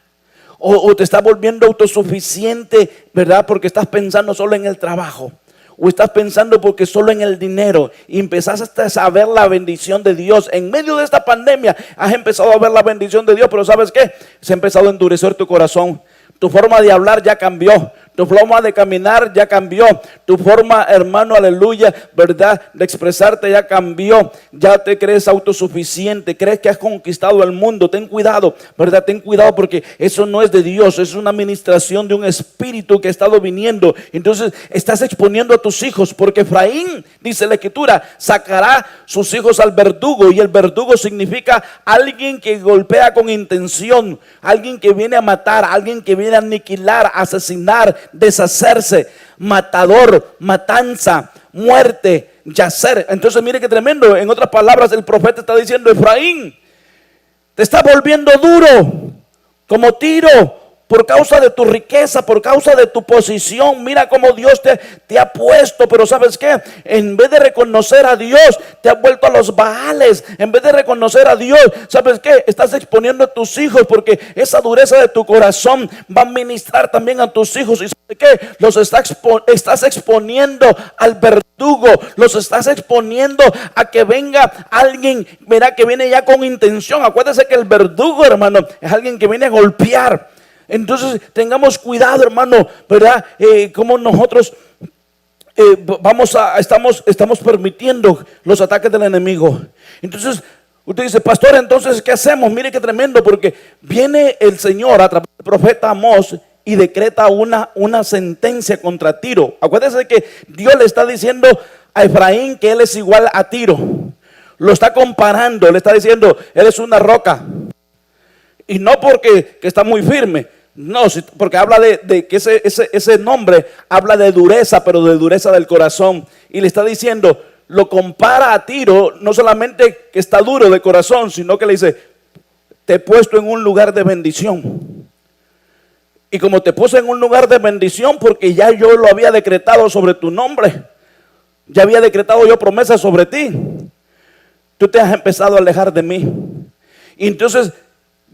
¿O te estás volviendo autosuficiente, verdad? Porque estás pensando solo en el trabajo. O estás pensando porque solo en el dinero y empezaste a ver la bendición de Dios. En medio de esta pandemia has empezado a ver la bendición de Dios, pero ¿sabes qué? Se ha empezado a endurecer tu corazón. Tu forma de hablar ya cambió. Tu forma de caminar ya cambió. Tu forma, hermano, aleluya, verdad, de expresarte ya cambió. Ya te crees autosuficiente. Crees que has conquistado el mundo. Ten cuidado, verdad, ten cuidado, porque eso no es de Dios. Es una administración de un espíritu que ha estado viniendo. Entonces estás exponiendo a tus hijos, porque Efraín, dice la escritura, sacará sus hijos al verdugo. Y el verdugo significa alguien que golpea con intención, alguien que viene a matar, alguien que viene a aniquilar, asesinar, deshacerse, matador, matanza, muerte, yacer. Entonces mire qué tremendo. En otras palabras, el profeta está diciendo: Efraín, te está volviendo duro como Tiro, por causa de tu riqueza, por causa de tu posición. Mira cómo Dios te ha puesto, pero ¿sabes qué? En vez de reconocer a Dios, te has vuelto a los Baales. En vez de reconocer a Dios, ¿sabes qué? Estás exponiendo a tus hijos, porque esa dureza de tu corazón va a ministrar también a tus hijos. ¿Y sabes qué? Los estás exponiendo al verdugo. Los estás exponiendo a que venga alguien, verá, que viene ya con intención. Acuérdese que el verdugo, hermano, es alguien que viene a golpear. Entonces tengamos cuidado, hermano, ¿verdad? Como nosotros estamos permitiendo los ataques del enemigo. Entonces usted dice: pastor, entonces ¿qué hacemos? Mire qué tremendo, porque viene el Señor a través del profeta Amós y decreta una sentencia contra Tiro. Acuérdese que Dios le está diciendo a Efraín que él es igual a Tiro. Lo está comparando, le está diciendo: eres una roca. Y no porque que está muy firme, no, porque habla de que ese nombre habla de dureza, pero de dureza del corazón. Y le está diciendo, lo compara a Tiro, no solamente que está duro de corazón, sino que le dice: te he puesto en un lugar de bendición. Y como te puse en un lugar de bendición, porque ya yo lo había decretado sobre tu nombre, ya había decretado yo promesas sobre ti, tú te has empezado a alejar de mí. Y entonces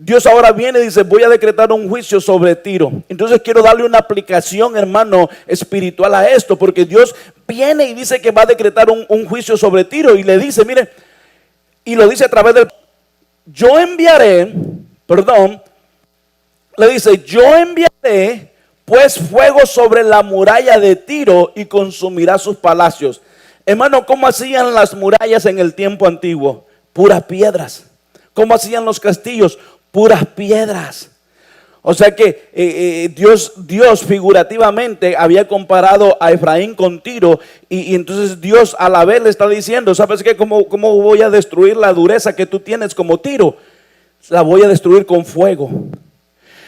Dios ahora viene y dice: voy a decretar un juicio sobre Tiro. Entonces quiero darle una aplicación, hermano, espiritual a esto, porque Dios viene y dice que va a decretar un juicio sobre Tiro. Y le dice, mire, y lo dice a través del: yo enviaré, le dice: yo enviaré pues fuego sobre la muralla de Tiro y consumirá sus palacios. Hermano, ¿cómo hacían las murallas en el tiempo antiguo? Puras piedras. ¿Cómo hacían los castillos? Puras piedras. O sea que Dios figurativamente había comparado a Efraín con Tiro, y entonces Dios a la vez le está diciendo: ¿sabes qué? ¿Cómo voy a destruir la dureza que tú tienes como Tiro? La voy a destruir con fuego.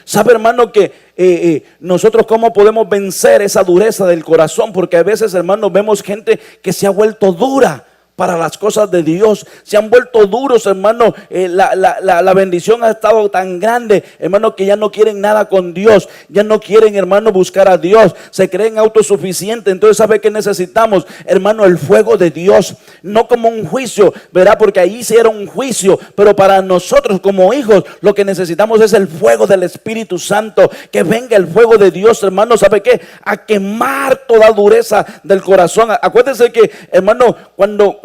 ¿Sabe, hermano, que nosotros cómo podemos vencer esa dureza del corazón? Porque a veces, hermano, vemos gente que se ha vuelto dura para las cosas de Dios. Se han vuelto duros, hermano. La bendición ha estado tan grande, hermano, que ya no quieren nada con Dios. Ya no quieren, hermano, buscar a Dios. Se creen autosuficientes. Entonces, ¿sabe qué necesitamos, hermano? El fuego de Dios. No como un juicio, ¿verdad? Porque ahí sí era un juicio. Pero para nosotros como hijos, lo que necesitamos es el fuego del Espíritu Santo. Que venga el fuego de Dios, hermano. ¿Sabe qué? A quemar toda dureza del corazón. Acuérdense que, hermano, cuando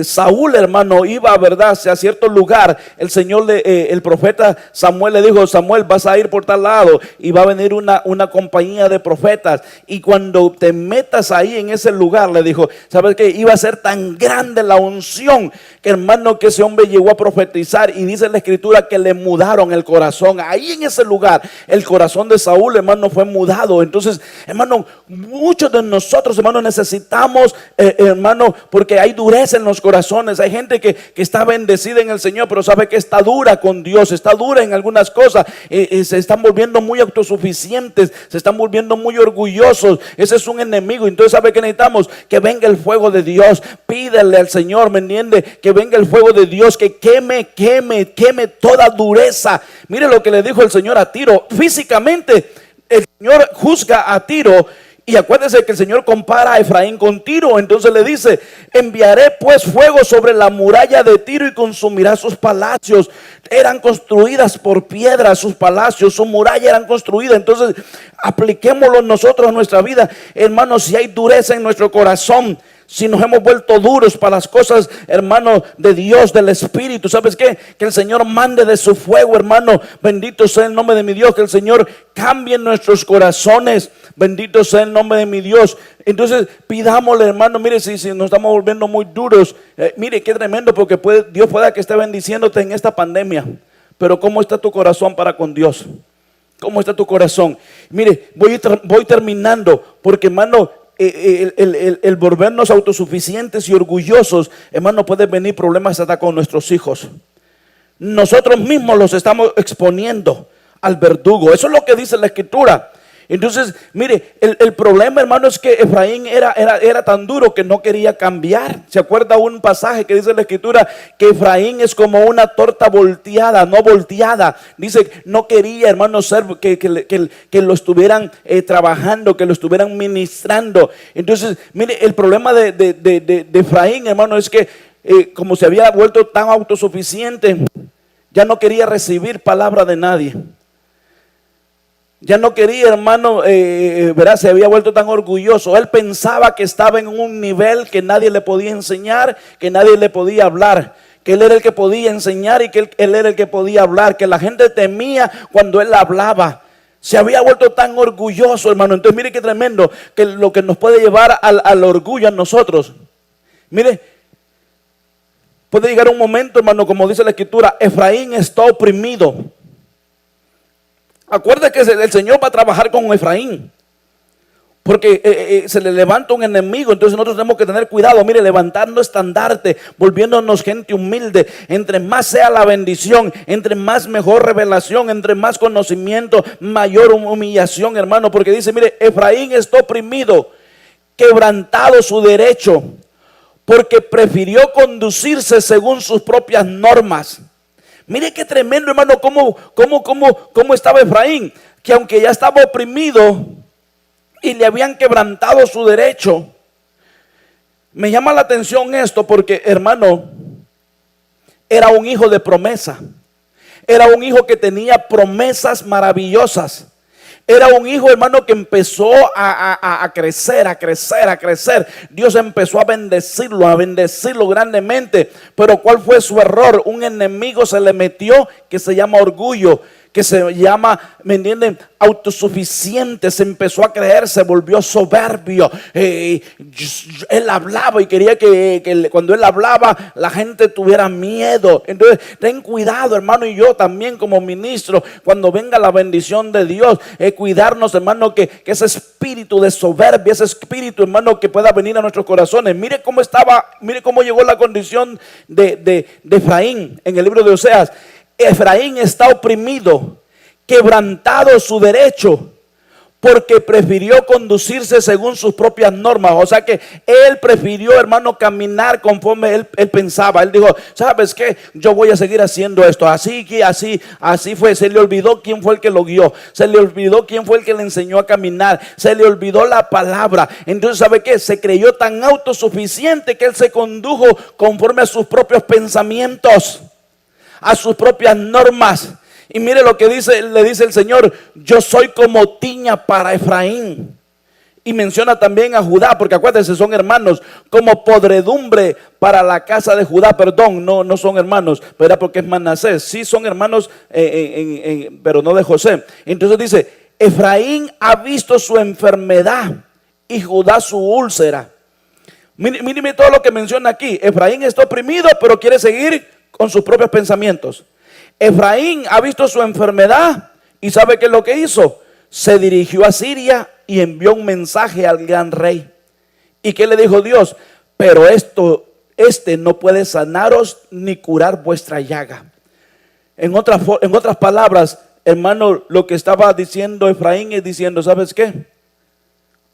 Saúl, hermano, iba, ¿verdad?, hacia cierto lugar, el Señor, el profeta Samuel le dijo: Samuel, vas a ir por tal lado y va a venir una compañía de profetas, y cuando te metas ahí en ese lugar, le dijo, ¿sabes qué? Iba a ser tan grande la unción que, hermano, que ese hombre llegó a profetizar, y dice la escritura que le mudaron el corazón. Ahí en ese lugar, el corazón de Saúl, hermano, fue mudado. Entonces, hermano, muchos de nosotros, hermano, necesitamos, hermano, porque hay dureza en los corazones. Hay gente que está bendecida en el Señor, pero sabe que está dura con Dios, está dura en algunas cosas, se están volviendo muy autosuficientes, se están volviendo muy orgullosos. Ese es un enemigo. Entonces, ¿sabe qué necesitamos? Que venga el fuego de Dios. Pídele al Señor, ¿me entiende? Que venga el fuego de Dios, que queme toda dureza. Mire lo que le dijo el Señor a Tiro. Físicamente, el Señor juzga a Tiro. Y acuérdese que el Señor compara a Efraín con Tiro. Entonces le dice: enviaré pues fuego sobre la muralla de Tiro y consumirá sus palacios. Eran construidas por piedra sus palacios, su muralla eran construidas. Entonces apliquémoslo nosotros a nuestra vida, hermanos. Si hay dureza en nuestro corazón, si nos hemos vuelto duros para las cosas, hermano, de Dios, del Espíritu, ¿sabes qué? Que el Señor mande de su fuego, hermano. Bendito sea el nombre de mi Dios. Que el Señor cambie nuestros corazones. Bendito sea el nombre de mi Dios. Entonces pidámosle, hermano. Mire, si nos estamos volviendo muy duros, mire qué tremendo, porque Dios pueda que esté bendiciéndote en esta pandemia. Pero ¿cómo está tu corazón para con Dios? ¿Cómo está tu corazón? Mire, voy terminando, porque, hermano, el volvernos autosuficientes y orgullosos, hermano, puede venir problemas hasta con nuestros hijos. Nosotros mismos los estamos exponiendo al verdugo. Eso es lo que dice la escritura. Entonces, mire, el problema, hermano, es que Efraín era tan duro que no quería cambiar. ¿Se acuerda un pasaje que dice la escritura? Que Efraín es como una torta volteada, no volteada. Dice, no quería, hermano, ser que lo estuvieran trabajando, que lo estuvieran ministrando. Entonces, mire, el problema de Efraín, hermano, es que como se había vuelto tan autosuficiente, ya no quería recibir palabra de nadie. Ya no quería, hermano, ¿verdad? Se había vuelto tan orgulloso. Él pensaba que estaba en un nivel que nadie le podía enseñar, que nadie le podía hablar, que él era el que podía enseñar y que él era el que podía hablar, que la gente temía cuando él hablaba. Se había vuelto tan orgulloso, hermano. Entonces, mire qué tremendo, que lo que nos puede llevar al orgullo a nosotros. Mire, puede llegar un momento, hermano, como dice la escritura, Efraín está oprimido. Acuérdate que el Señor va a trabajar con Efraín, porque se le levanta un enemigo. Entonces nosotros tenemos que tener cuidado. Mire, levantando estandarte, volviéndonos gente humilde. Entre más sea la bendición, entre más mejor revelación, entre más conocimiento, mayor humillación, hermano. Porque dice, mire, Efraín está oprimido, quebrantado su derecho, porque prefirió conducirse según sus propias normas. Mire qué tremendo, hermano, cómo estaba Efraín, que aunque ya estaba oprimido y le habían quebrantado su derecho. Me llama la atención esto porque, hermano, era un hijo de promesa. Era un hijo que tenía promesas maravillosas. Era un hijo, hermano, que empezó a crecer, a crecer. Dios empezó a bendecirlo grandemente. Pero ¿cuál fue su error? Un enemigo se le metió que se llama orgullo, que se llama, ¿me entienden?, autosuficiente. Se empezó a creer, se volvió soberbio. Él hablaba y quería que cuando él hablaba la gente tuviera miedo. Entonces ten cuidado, hermano, y yo también como ministro, cuando venga la bendición de Dios, cuidarnos, hermano, que ese espíritu de soberbia, ese espíritu, hermano, que pueda venir a nuestros corazones. Mire cómo estaba, mire cómo llegó la condición de Efraín en el libro de Oseas. Efraín está oprimido, quebrantado su derecho, porque prefirió conducirse según sus propias normas. O sea que él prefirió, hermano, caminar conforme él pensaba. Él dijo, ¿sabes qué? Yo voy a seguir haciendo esto. Así fue. Se le olvidó quién fue el que lo guió. Se le olvidó quién fue el que le enseñó a caminar. Se le olvidó la palabra. Entonces, ¿sabe qué? Se creyó tan autosuficiente que él se condujo conforme a sus propios pensamientos, a sus propias normas. Y mire lo que le dice el Señor: yo soy como tiña para Efraín. Y menciona también a Judá, porque acuérdense, son hermanos, como podredumbre para la casa de Judá. Perdón, no son hermanos, pero porque es Manasés. Sí son hermanos, pero no de José. Entonces dice, Efraín ha visto su enfermedad y Judá su úlcera. Míreme todo lo que menciona aquí. Efraín está oprimido, pero quiere seguir con sus propios pensamientos. Efraín ha visto su enfermedad y ¿sabe qué es lo que hizo? Se dirigió a Siria y envió un mensaje al gran rey. ¿Y qué le dijo Dios? Pero este no puede sanaros ni curar vuestra llaga. En otras palabras, hermano, lo que estaba diciendo Efraín es diciendo, ¿sabes qué?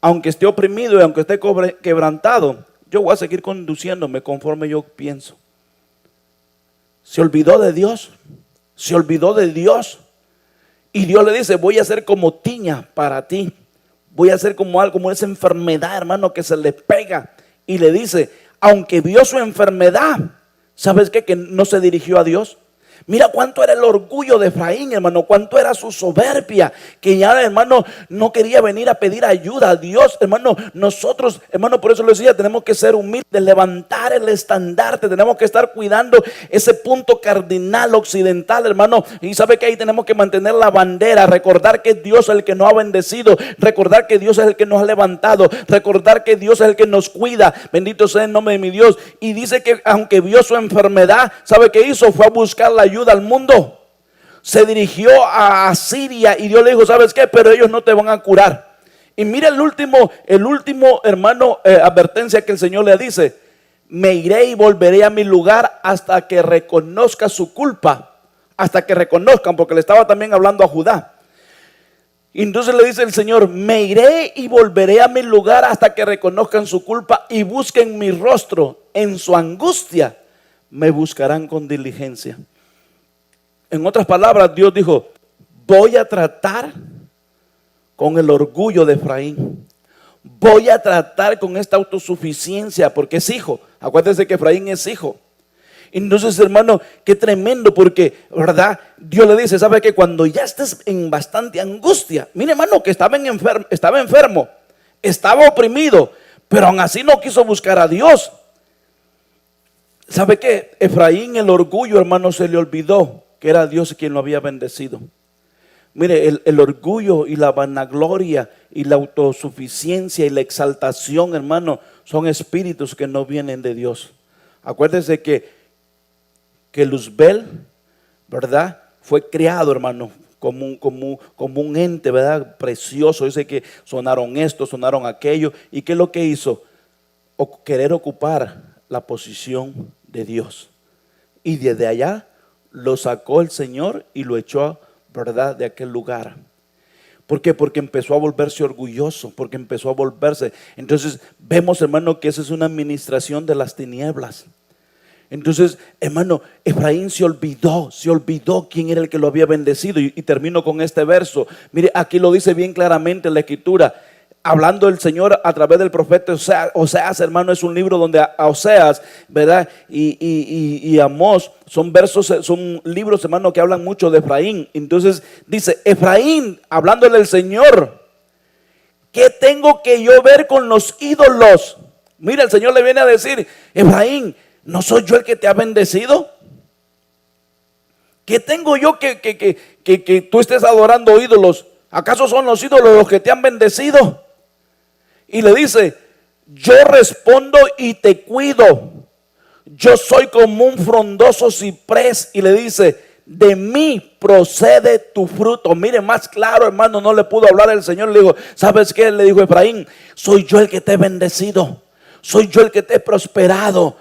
Aunque esté oprimido y aunque esté quebrantado, yo voy a seguir conduciéndome conforme yo pienso. Se olvidó de Dios. Se olvidó de Dios. Y Dios le dice, voy a ser como tiña para ti. Voy a ser como algo, como esa enfermedad, hermano, que se le pega. Y le dice, aunque vio su enfermedad, ¿sabes qué? Que no se dirigió a Dios. Mira cuánto era el orgullo de Efraín, hermano, cuánto era su soberbia, que ya, hermano, no quería venir a pedir ayuda a Dios. Hermano, nosotros, hermano, por eso lo decía, tenemos que ser humildes, levantar el estandarte, tenemos que estar cuidando ese punto cardinal occidental, hermano. Y sabe que ahí tenemos que mantener la bandera, recordar que Dios es el que nos ha bendecido, recordar que Dios es el que nos ha levantado, recordar que Dios es el que nos cuida. Bendito sea el nombre de mi Dios. Y dice que aunque vio su enfermedad, ¿sabe qué hizo? Fue a buscar la ayuda al mundo. Se dirigió a Siria y Dios le dijo, ¿sabes qué? Pero ellos no te van a curar. Y mira el último hermano, advertencia que el Señor le dice: me iré y volveré a mi lugar hasta que reconozca su culpa. Hasta que reconozcan, porque le estaba también hablando a Judá. Y entonces le dice el Señor, me iré y volveré a mi lugar hasta que reconozcan su culpa y busquen mi rostro. En su angustia me buscarán con diligencia. En otras palabras, Dios dijo, voy a tratar con el orgullo de Efraín. Voy a tratar con esta autosuficiencia, porque es hijo. Acuérdense que Efraín es hijo. Entonces, hermano, qué tremendo, porque, ¿verdad? Dios le dice, ¿sabe qué? Cuando ya estés en bastante angustia, mire, hermano, que estaba enfermo, estaba oprimido, pero aún así no quiso buscar a Dios. ¿Sabe qué? Efraín, el orgullo, hermano, se le olvidó que era Dios quien lo había bendecido. Mire, el orgullo y la vanagloria y la autosuficiencia y la exaltación, hermano, son espíritus que no vienen de Dios. Acuérdese que Luzbel, ¿verdad? Fue creado, hermano, como un ente, ¿verdad? Precioso. Dice que sonaron esto, sonaron aquello. ¿Y qué es lo que hizo? Querer ocupar la posición de Dios. Y desde allá lo sacó el Señor y lo echó, ¿verdad?, de aquel lugar. ¿Por qué? Porque empezó a volverse orgulloso, porque empezó a volverse. Entonces vemos, hermano, que esa es una administración de las tinieblas. Entonces, hermano, Efraín se olvidó quién era el que lo había bendecido. Y termino con este verso. Mire, aquí lo dice bien claramente en la escritura, hablando el Señor a través del profeta Oseas, hermano. Es un libro donde a Oseas, ¿verdad? Y Amós son libros, hermano, que hablan mucho de Efraín. Entonces dice, Efraín, hablándole el Señor, ¿qué tengo que yo ver con los ídolos? Mira, el Señor le viene a decir, Efraín, ¿no soy yo el que te ha bendecido? ¿Qué tengo yo que tú estés adorando ídolos? ¿Acaso son los ídolos los que te han bendecido? Y le dice, yo respondo y te cuido. Yo soy como un frondoso ciprés. Y le dice, de mí procede tu fruto. Mire, más claro, hermano, no le pudo hablar el Señor. Le dijo, ¿sabes qué? Le dijo Efraín, soy yo el que te he bendecido. Soy yo el que te he prosperado.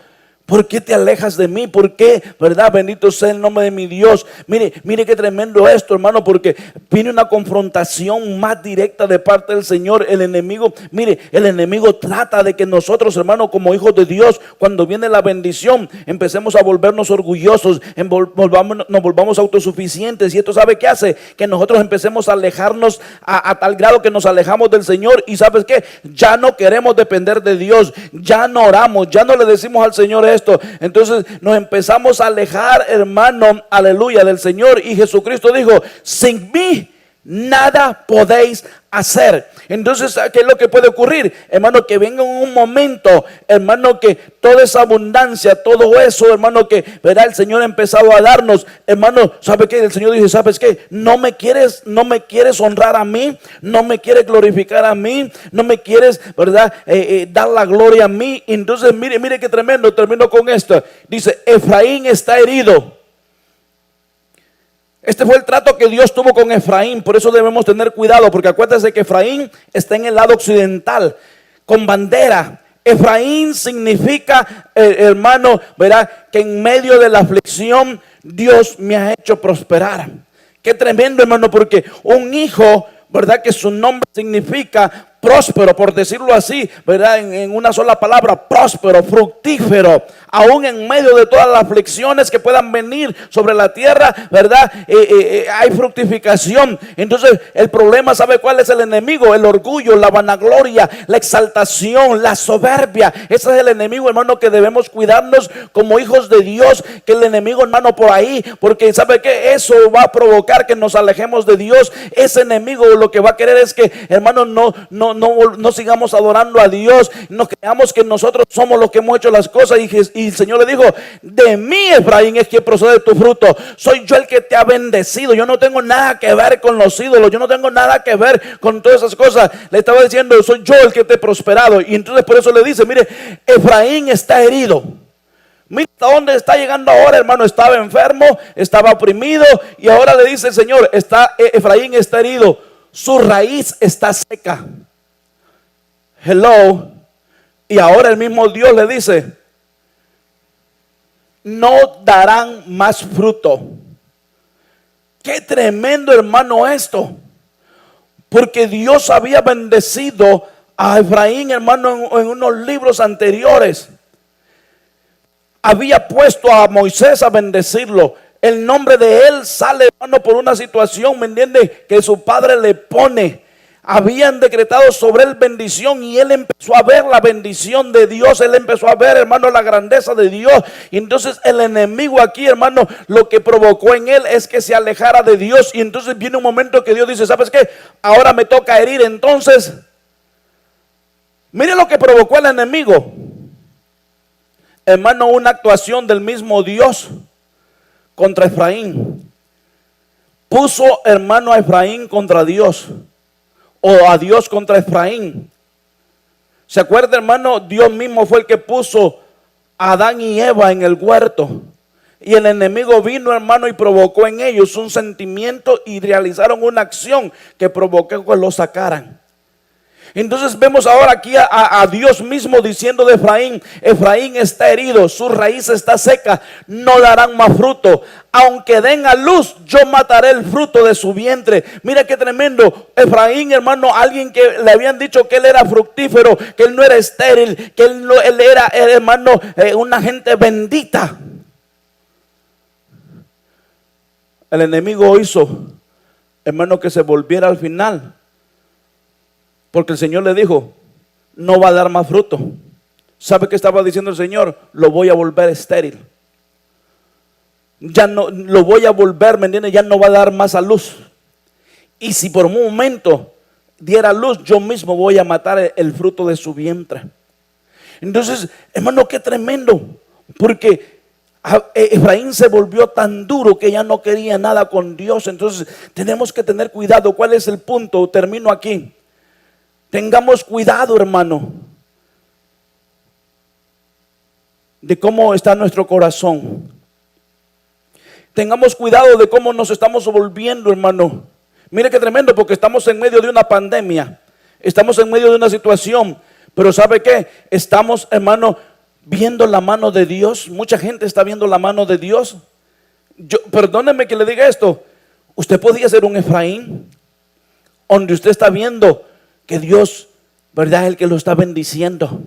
¿Por qué te alejas de mí? ¿Por qué? ¿Verdad? Bendito sea el nombre de mi Dios. Mire qué tremendo esto, hermano, porque viene una confrontación más directa de parte del Señor. El enemigo, mire, el enemigo trata de que nosotros, hermano, como hijos de Dios, cuando viene la bendición, empecemos a volvernos orgullosos, nos volvamos autosuficientes. Y esto, ¿sabe qué hace? Que nosotros empecemos a alejarnos a tal grado que nos alejamos del Señor. Y ¿sabes qué? Ya no queremos depender de Dios, ya no oramos, ya no le decimos al Señor esto. Entonces nos empezamos a alejar, hermano, aleluya, del Señor. Y Jesucristo dijo: sin mí nada podéis hacer. Entonces, ¿qué es lo que puede ocurrir? Hermano, que venga un momento, hermano, que toda esa abundancia, todo eso, hermano, que verá el Señor ha empezado a darnos, hermano, ¿sabe qué? El Señor dice: ¿sabes qué? No me quieres honrar a mí, no me quieres glorificar a mí, no me quieres, ¿verdad? Dar la gloria a mí. Entonces, mire qué tremendo. Termino con esto. Dice: Efraín está herido. Este fue el trato que Dios tuvo con Efraín. Por eso debemos tener cuidado, porque acuérdense que Efraín está en el lado occidental, con bandera. Efraín significa, hermano, verá, que en medio de la aflicción Dios me ha hecho prosperar. Qué tremendo, hermano, porque un hijo, verdad, que su nombre significa próspero, por decirlo así, verdad, en una sola palabra: próspero, fructífero. Aún en medio de todas las aflicciones que puedan venir sobre la tierra, verdad, hay fructificación. Entonces el problema, ¿sabe cuál es el enemigo? El orgullo, la vanagloria, la exaltación, la soberbia. Ese es el enemigo, hermano, que debemos cuidarnos como hijos de Dios. Que el enemigo, hermano, por ahí, porque ¿sabe qué? Eso va a provocar que nos alejemos de Dios. Ese enemigo lo que va a querer es que, hermano, no sigamos adorando a Dios, no creamos que nosotros somos los que hemos hecho las cosas. Y el Señor le dijo: de mí, Efraín, es que procede tu fruto. Soy yo el que te ha bendecido. Yo no tengo nada que ver con los ídolos, yo no tengo nada que ver con todas esas cosas. Le estaba diciendo: soy yo el que te he prosperado. Y entonces por eso le dice: mire, Efraín está herido. Mira hasta dónde está llegando ahora, hermano. Estaba enfermo, estaba oprimido, y ahora le dice el Señor: Efraín está herido, su raíz está seca. Hello. Y ahora el mismo Dios le dice: no darán más fruto. Qué tremendo, hermano, esto. Porque Dios había bendecido a Efraín, hermano, en unos libros anteriores. Había puesto a Moisés a bendecirlo. El nombre de él sale, hermano, por una situación, ¿me entiende?, que su padre le pone. Habían decretado sobre él bendición, y él empezó a ver la bendición de Dios. Él empezó a ver, hermano, la grandeza de Dios. Y entonces el enemigo aquí, hermano, lo que provocó en él es que se alejara de Dios. Y entonces viene un momento que Dios dice: ¿sabes qué? Ahora me toca herir. Entonces, mire lo que provocó el enemigo, hermano, una actuación del mismo Dios contra Efraín. Puso, hermano, a Efraín contra Dios, o a Dios contra Efraín. ¿Se acuerda, hermano? Dios mismo fue el que puso a Adán y Eva en el huerto. Y el enemigo vino, hermano, y provocó en ellos un sentimiento, y realizaron una acción que provocó que lo sacaran. Entonces vemos ahora aquí a Dios mismo diciendo de Efraín: Efraín está herido, su raíz está seca, no darán más fruto. Aunque den a luz, yo mataré el fruto de su vientre. Mira qué tremendo. Efraín, hermano, alguien que le habían dicho que él era fructífero, que él no era estéril, que él era, hermano, una gente bendita. El enemigo hizo, hermano, que se volviera al final. Porque el Señor le dijo: no va a dar más fruto. ¿Sabe qué estaba diciendo el Señor? Lo voy a volver estéril. Ya no, lo voy a volver, ¿me entiendes? Ya no va a dar más a luz. Y si por un momento diera luz, yo mismo voy a matar el fruto de su vientre. Entonces, hermano, qué tremendo. Porque Efraín se volvió tan duro que ya no quería nada con Dios. Entonces tenemos que tener cuidado. ¿Cuál es el punto? Termino aquí. Tengamos cuidado, hermano, de cómo está nuestro corazón. Tengamos cuidado de cómo nos estamos volviendo, hermano. Mire qué tremendo, porque estamos en medio de una pandemia. Estamos en medio de una situación. Pero ¿sabe qué? Estamos, hermano, viendo la mano de Dios. Mucha gente está viendo la mano de Dios. Perdóneme que le diga esto. Usted podría ser un Efraín, donde usted está viendo que Dios, ¿verdad?, es el que lo está bendiciendo.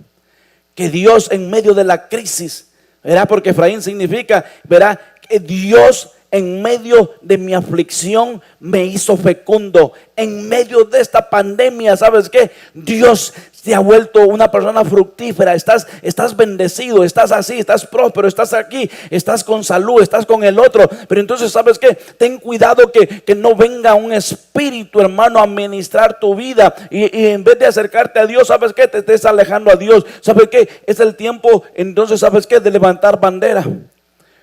Que Dios en medio de la crisis, ¿verdad? Porque Efraín significa, ¿verdad?, que Dios en medio de mi aflicción me hizo fecundo. En medio de esta pandemia, ¿sabes qué? Dios te ha vuelto una persona fructífera. Estás bendecido, estás así, estás próspero, estás aquí, estás con salud, estás con el otro. Pero entonces, ¿sabes qué? Ten cuidado que no venga un espíritu, hermano, a ministrar tu vida. Y en vez de acercarte a Dios, ¿sabes qué? Te estés alejando a Dios. ¿Sabes qué? Es el tiempo, entonces, ¿sabes qué?, de levantar bandera.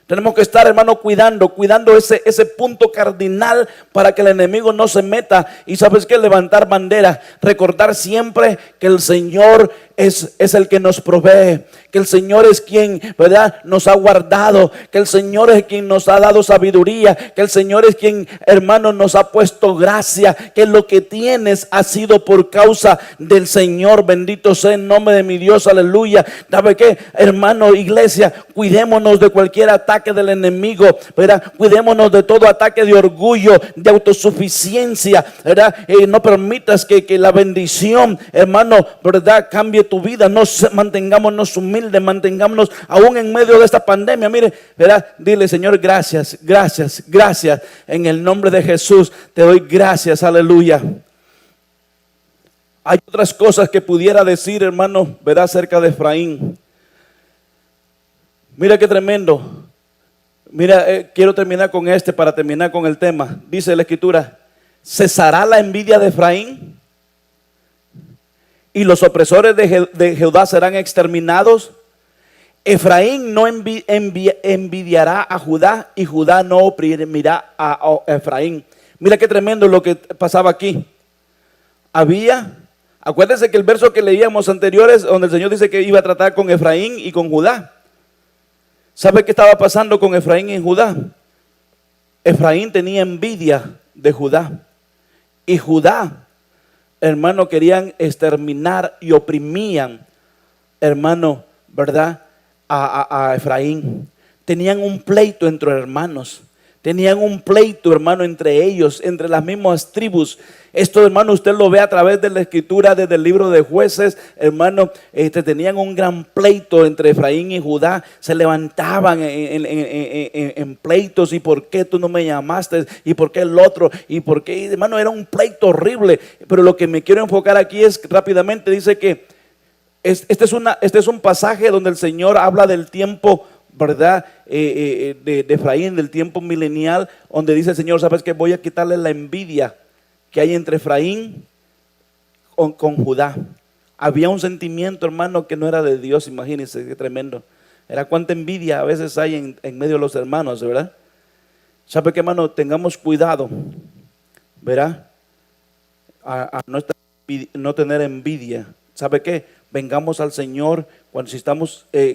Tenemos que estar, hermano, cuidando ese punto cardinal para que el enemigo no se meta. Y sabes qué, levantar bandera, recordar siempre que el Señor es el que nos provee, que el Señor es quien, ¿verdad?, nos ha guardado, que el Señor es quien nos ha dado sabiduría, que el Señor es quien, hermano, nos ha puesto gracia, que lo que tienes ha sido por causa del Señor. Bendito sea el nombre de mi Dios, aleluya. ¿Sabe qué, hermano, iglesia? Cuidémonos de cualquier ataque del enemigo, ¿verdad? Cuidémonos de todo ataque de orgullo, de autosuficiencia, ¿verdad? No permitas que la bendición, hermano, ¿verdad?, cambie tu vida. Mantengámonos humildes, mantengámonos aún en medio de esta pandemia. Mire, ¿verdad? Dile: Señor, gracias, gracias, gracias. En el nombre de Jesús te doy gracias, aleluya. Hay otras cosas que pudiera decir, hermano, ¿verdad?, acerca de Efraín. Mira qué tremendo. Mira, quiero terminar con para terminar con el tema. Dice la Escritura: ¿cesará la envidia de Efraín? Y los opresores de Judá serán exterminados. Efraín no envidiará a Judá, y Judá no oprimirá a Efraín. Mira qué tremendo lo que pasaba aquí. Acuérdense que el verso que leíamos anteriores, donde el Señor dice que iba a tratar con Efraín y con Judá. ¿Sabe qué estaba pasando con Efraín y Judá? Efraín tenía envidia de Judá. Y Judá, hermano, querían exterminar y oprimían, hermano, ¿verdad?, a Efraín. Tenían un pleito entre hermanos. Tenían un pleito, hermano, entre ellos, entre las mismas tribus. Esto, hermano, usted lo ve a través de la Escritura, desde el libro de Jueces, hermano. Tenían un gran pleito entre Efraín y Judá. Se levantaban en pleitos. ¿Y por qué tú no me llamaste? ¿Y por qué el otro? ¿Y por qué? Hermano, era un pleito horrible. Pero lo que me quiero enfocar aquí es rápidamente, dice que este es un pasaje donde el Señor habla del tiempo, ¿verdad?, de Efraín, del tiempo milenial, donde dice el Señor: ¿sabes qué? Voy a quitarle la envidia que hay entre Efraín con Judá. Había un sentimiento, hermano, que no era de Dios. Imagínense qué tremendo. Era cuánta envidia a veces hay en medio de los hermanos, ¿verdad? ¿Sabe qué, hermano? Tengamos cuidado, ¿verdad?, a no tener envidia. ¿Sabe qué? Vengamos al Señor cuando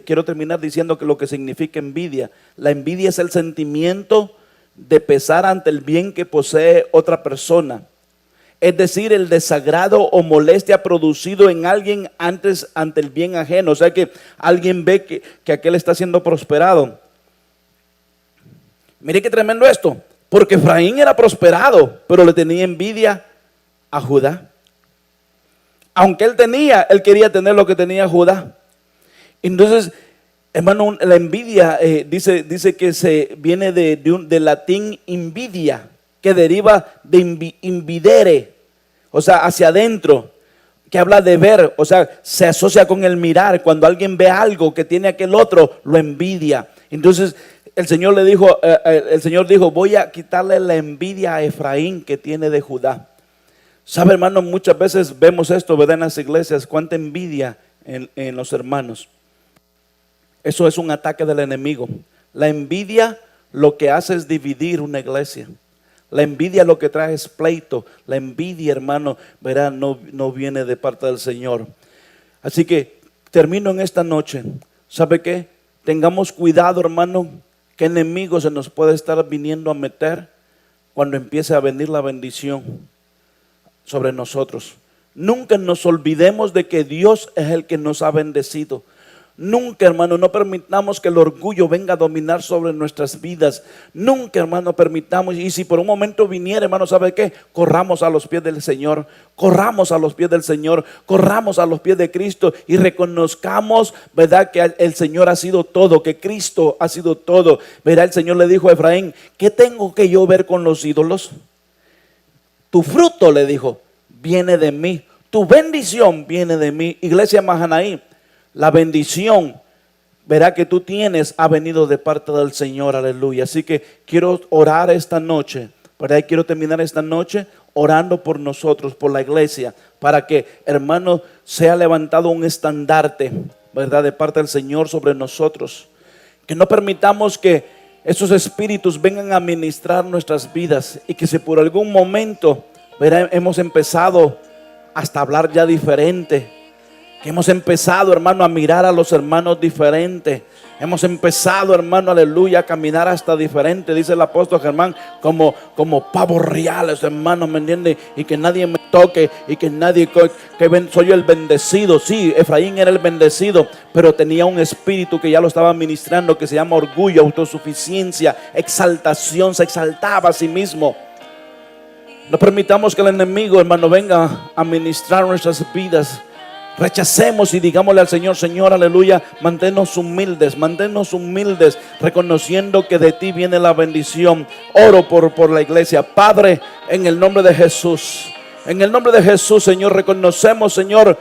quiero terminar diciendo que lo que significa envidia. La envidia es el sentimiento de pesar ante el bien que posee otra persona. Es decir, el desagrado o molestia producido en alguien ante el bien ajeno. O sea, que alguien ve que aquel está siendo prosperado. Mire qué tremendo esto. Porque Efraín era prosperado, pero le tenía envidia a Judá. Aunque él quería tener lo que tenía Judá. Entonces, hermano, la envidia dice que se viene del latín invidia, que deriva de invidere, o sea, hacia adentro, que habla de ver, o sea, se asocia con el mirar. Cuando alguien ve algo que tiene aquel otro, lo envidia. Entonces, el Señor dijo: voy a quitarle la envidia a Efraín que tiene de Judá. ¿Sabe, hermano? Muchas veces vemos esto, ¿verdad?, en las iglesias, cuánta envidia en los hermanos. Eso es un ataque del enemigo. La envidia lo que hace es dividir una iglesia. La envidia lo que trae es pleito. La envidia, hermano, verá, no viene de parte del Señor. Así que termino en esta noche. ¿Sabe qué? Tengamos cuidado, hermano, que enemigo se nos puede estar viniendo a meter cuando empiece a venir la bendición sobre nosotros. Nunca nos olvidemos de que Dios es el que nos ha bendecido. Nunca, hermano, no permitamos que el orgullo venga a dominar sobre nuestras vidas. Nunca, hermano, permitamos. Y si por un momento viniera, hermano, ¿sabe qué? Corramos a los pies del Señor. Corramos a los pies del Señor. Corramos a los pies de Cristo y reconozcamos, ¿verdad?, que el Señor ha sido todo, que Cristo ha sido todo. Verá, el Señor le dijo a Efraín: ¿qué tengo que yo ver con los ídolos? Tu fruto, le dijo, viene de mí. Tu bendición viene de mí. Iglesia Mahanaí, la bendición, verá, que tú tienes ha venido de parte del Señor, aleluya. Así que quiero orar esta noche, ¿verdad? Y quiero terminar esta noche orando por nosotros, por la iglesia, para que, hermano, sea levantado un estandarte, ¿verdad?, de parte del Señor sobre nosotros. Que no permitamos que esos espíritus vengan a ministrar nuestras vidas, y que si por algún momento, ¿verdad?, hemos empezado hasta hablar ya diferente, que hemos empezado, hermano, a mirar a los hermanos diferente, hemos empezado, hermano, aleluya, a caminar hasta diferente, dice el apóstol Germán, como pavos reales, hermano, ¿me entiende? Y que nadie me toque, y que nadie, soy yo el bendecido. Sí, Efraín era el bendecido, pero tenía un espíritu que ya lo estaba ministrando, que se llama orgullo, autosuficiencia, exaltación, se exaltaba a sí mismo. No permitamos que el enemigo, hermano, venga a ministrar nuestras vidas. Rechacemos y digámosle al Señor: Señor, aleluya, manténnos humildes, reconociendo que de ti viene la bendición. Oro por la iglesia. Padre, en el nombre de Jesús, Señor, reconocemos, Señor,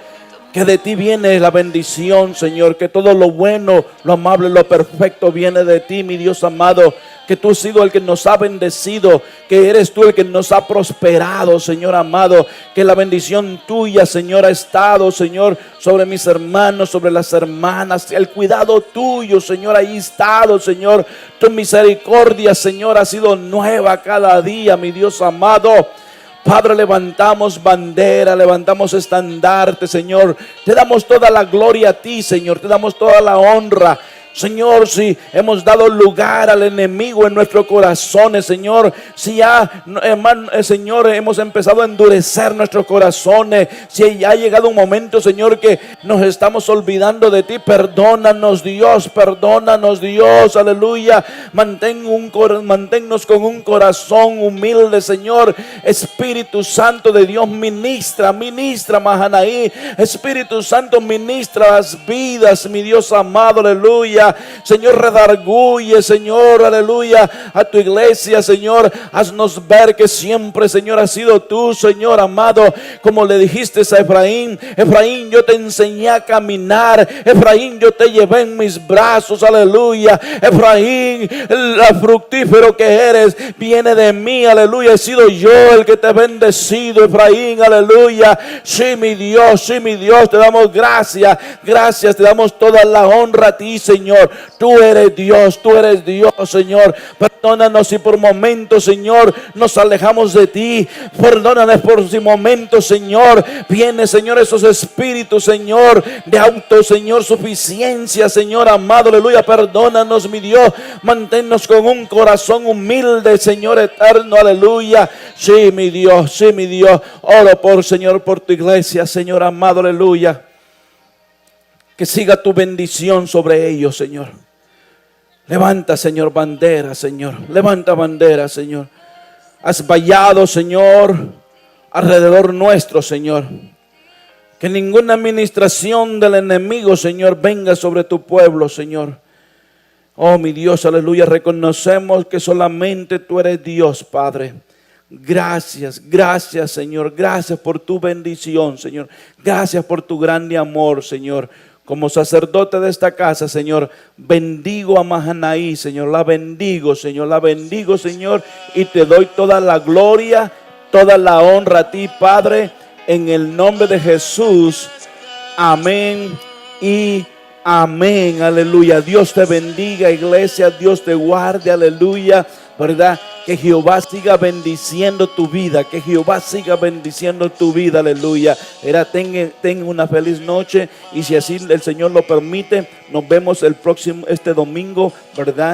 que de ti viene la bendición, Señor, que todo lo bueno, lo amable, lo perfecto viene de ti, mi Dios amado, que tú has sido el que nos ha bendecido, que eres tú el que nos ha prosperado, Señor amado, que la bendición tuya, Señor, ha estado, Señor, sobre mis hermanos, sobre las hermanas, el cuidado tuyo, Señor, ahí ha estado, Señor, tu misericordia, Señor, ha sido nueva cada día, mi Dios amado. Padre, levantamos bandera, levantamos estandarte, Señor. Te damos toda la gloria a ti, Señor. Te damos toda la honra. Señor, si hemos dado lugar al enemigo en nuestros corazones, Señor, si ya, hermano, Señor, hemos empezado a endurecer nuestros corazones, si ya ha llegado un momento, Señor, que nos estamos olvidando de ti, perdónanos, Dios, aleluya. Manténnos con un corazón humilde, Señor. Espíritu Santo de Dios, ministra, Mahanaí. Espíritu Santo, ministra las vidas, mi Dios amado, aleluya. Señor, redarguye, Señor, aleluya, a tu iglesia, Señor. Haznos ver que siempre, Señor, has sido tú, Señor amado. Como le dijiste a Efraín: Efraín, yo te enseñé a caminar. Efraín, yo te llevé en mis brazos, aleluya. Efraín, el fructífero que eres viene de mí, aleluya. He sido yo el que te he bendecido, Efraín, aleluya. Sí, mi Dios, te damos gracias, te damos toda la honra a ti, Señor. Tú eres Dios, Señor. Perdónanos si por momentos, Señor, nos alejamos de ti. Perdónanos por si momentos, Señor, viene, Señor, esos espíritus, Señor, de Señor, suficiencia, Señor amado, aleluya. Perdónanos, mi Dios. Manténnos con un corazón humilde, Señor eterno, aleluya. Sí, mi Dios. Oro Señor, por tu iglesia, Señor amado, aleluya. Que siga tu bendición sobre ellos, Señor. Levanta, Señor, bandera, Señor. Levanta bandera, Señor. Has vallado, Señor, alrededor nuestro, Señor. Que ninguna administración del enemigo, Señor, venga sobre tu pueblo, Señor. Oh, mi Dios, aleluya. Reconocemos que solamente tú eres Dios, Padre. Gracias, Señor. Gracias por tu bendición, Señor. Gracias por tu grande amor, Señor. Como sacerdote de esta casa, Señor, bendigo a Mahanaí, Señor. La bendigo, Señor. Y te doy toda la gloria, toda la honra a ti, Padre, en el nombre de Jesús. Amén y amén. Aleluya. Dios te bendiga, iglesia. Dios te guarde. Aleluya. ¿Verdad? Que Jehová siga bendiciendo tu vida. Aleluya. Ten una feliz noche. Y si así el Señor lo permite, nos vemos este domingo, ¿verdad?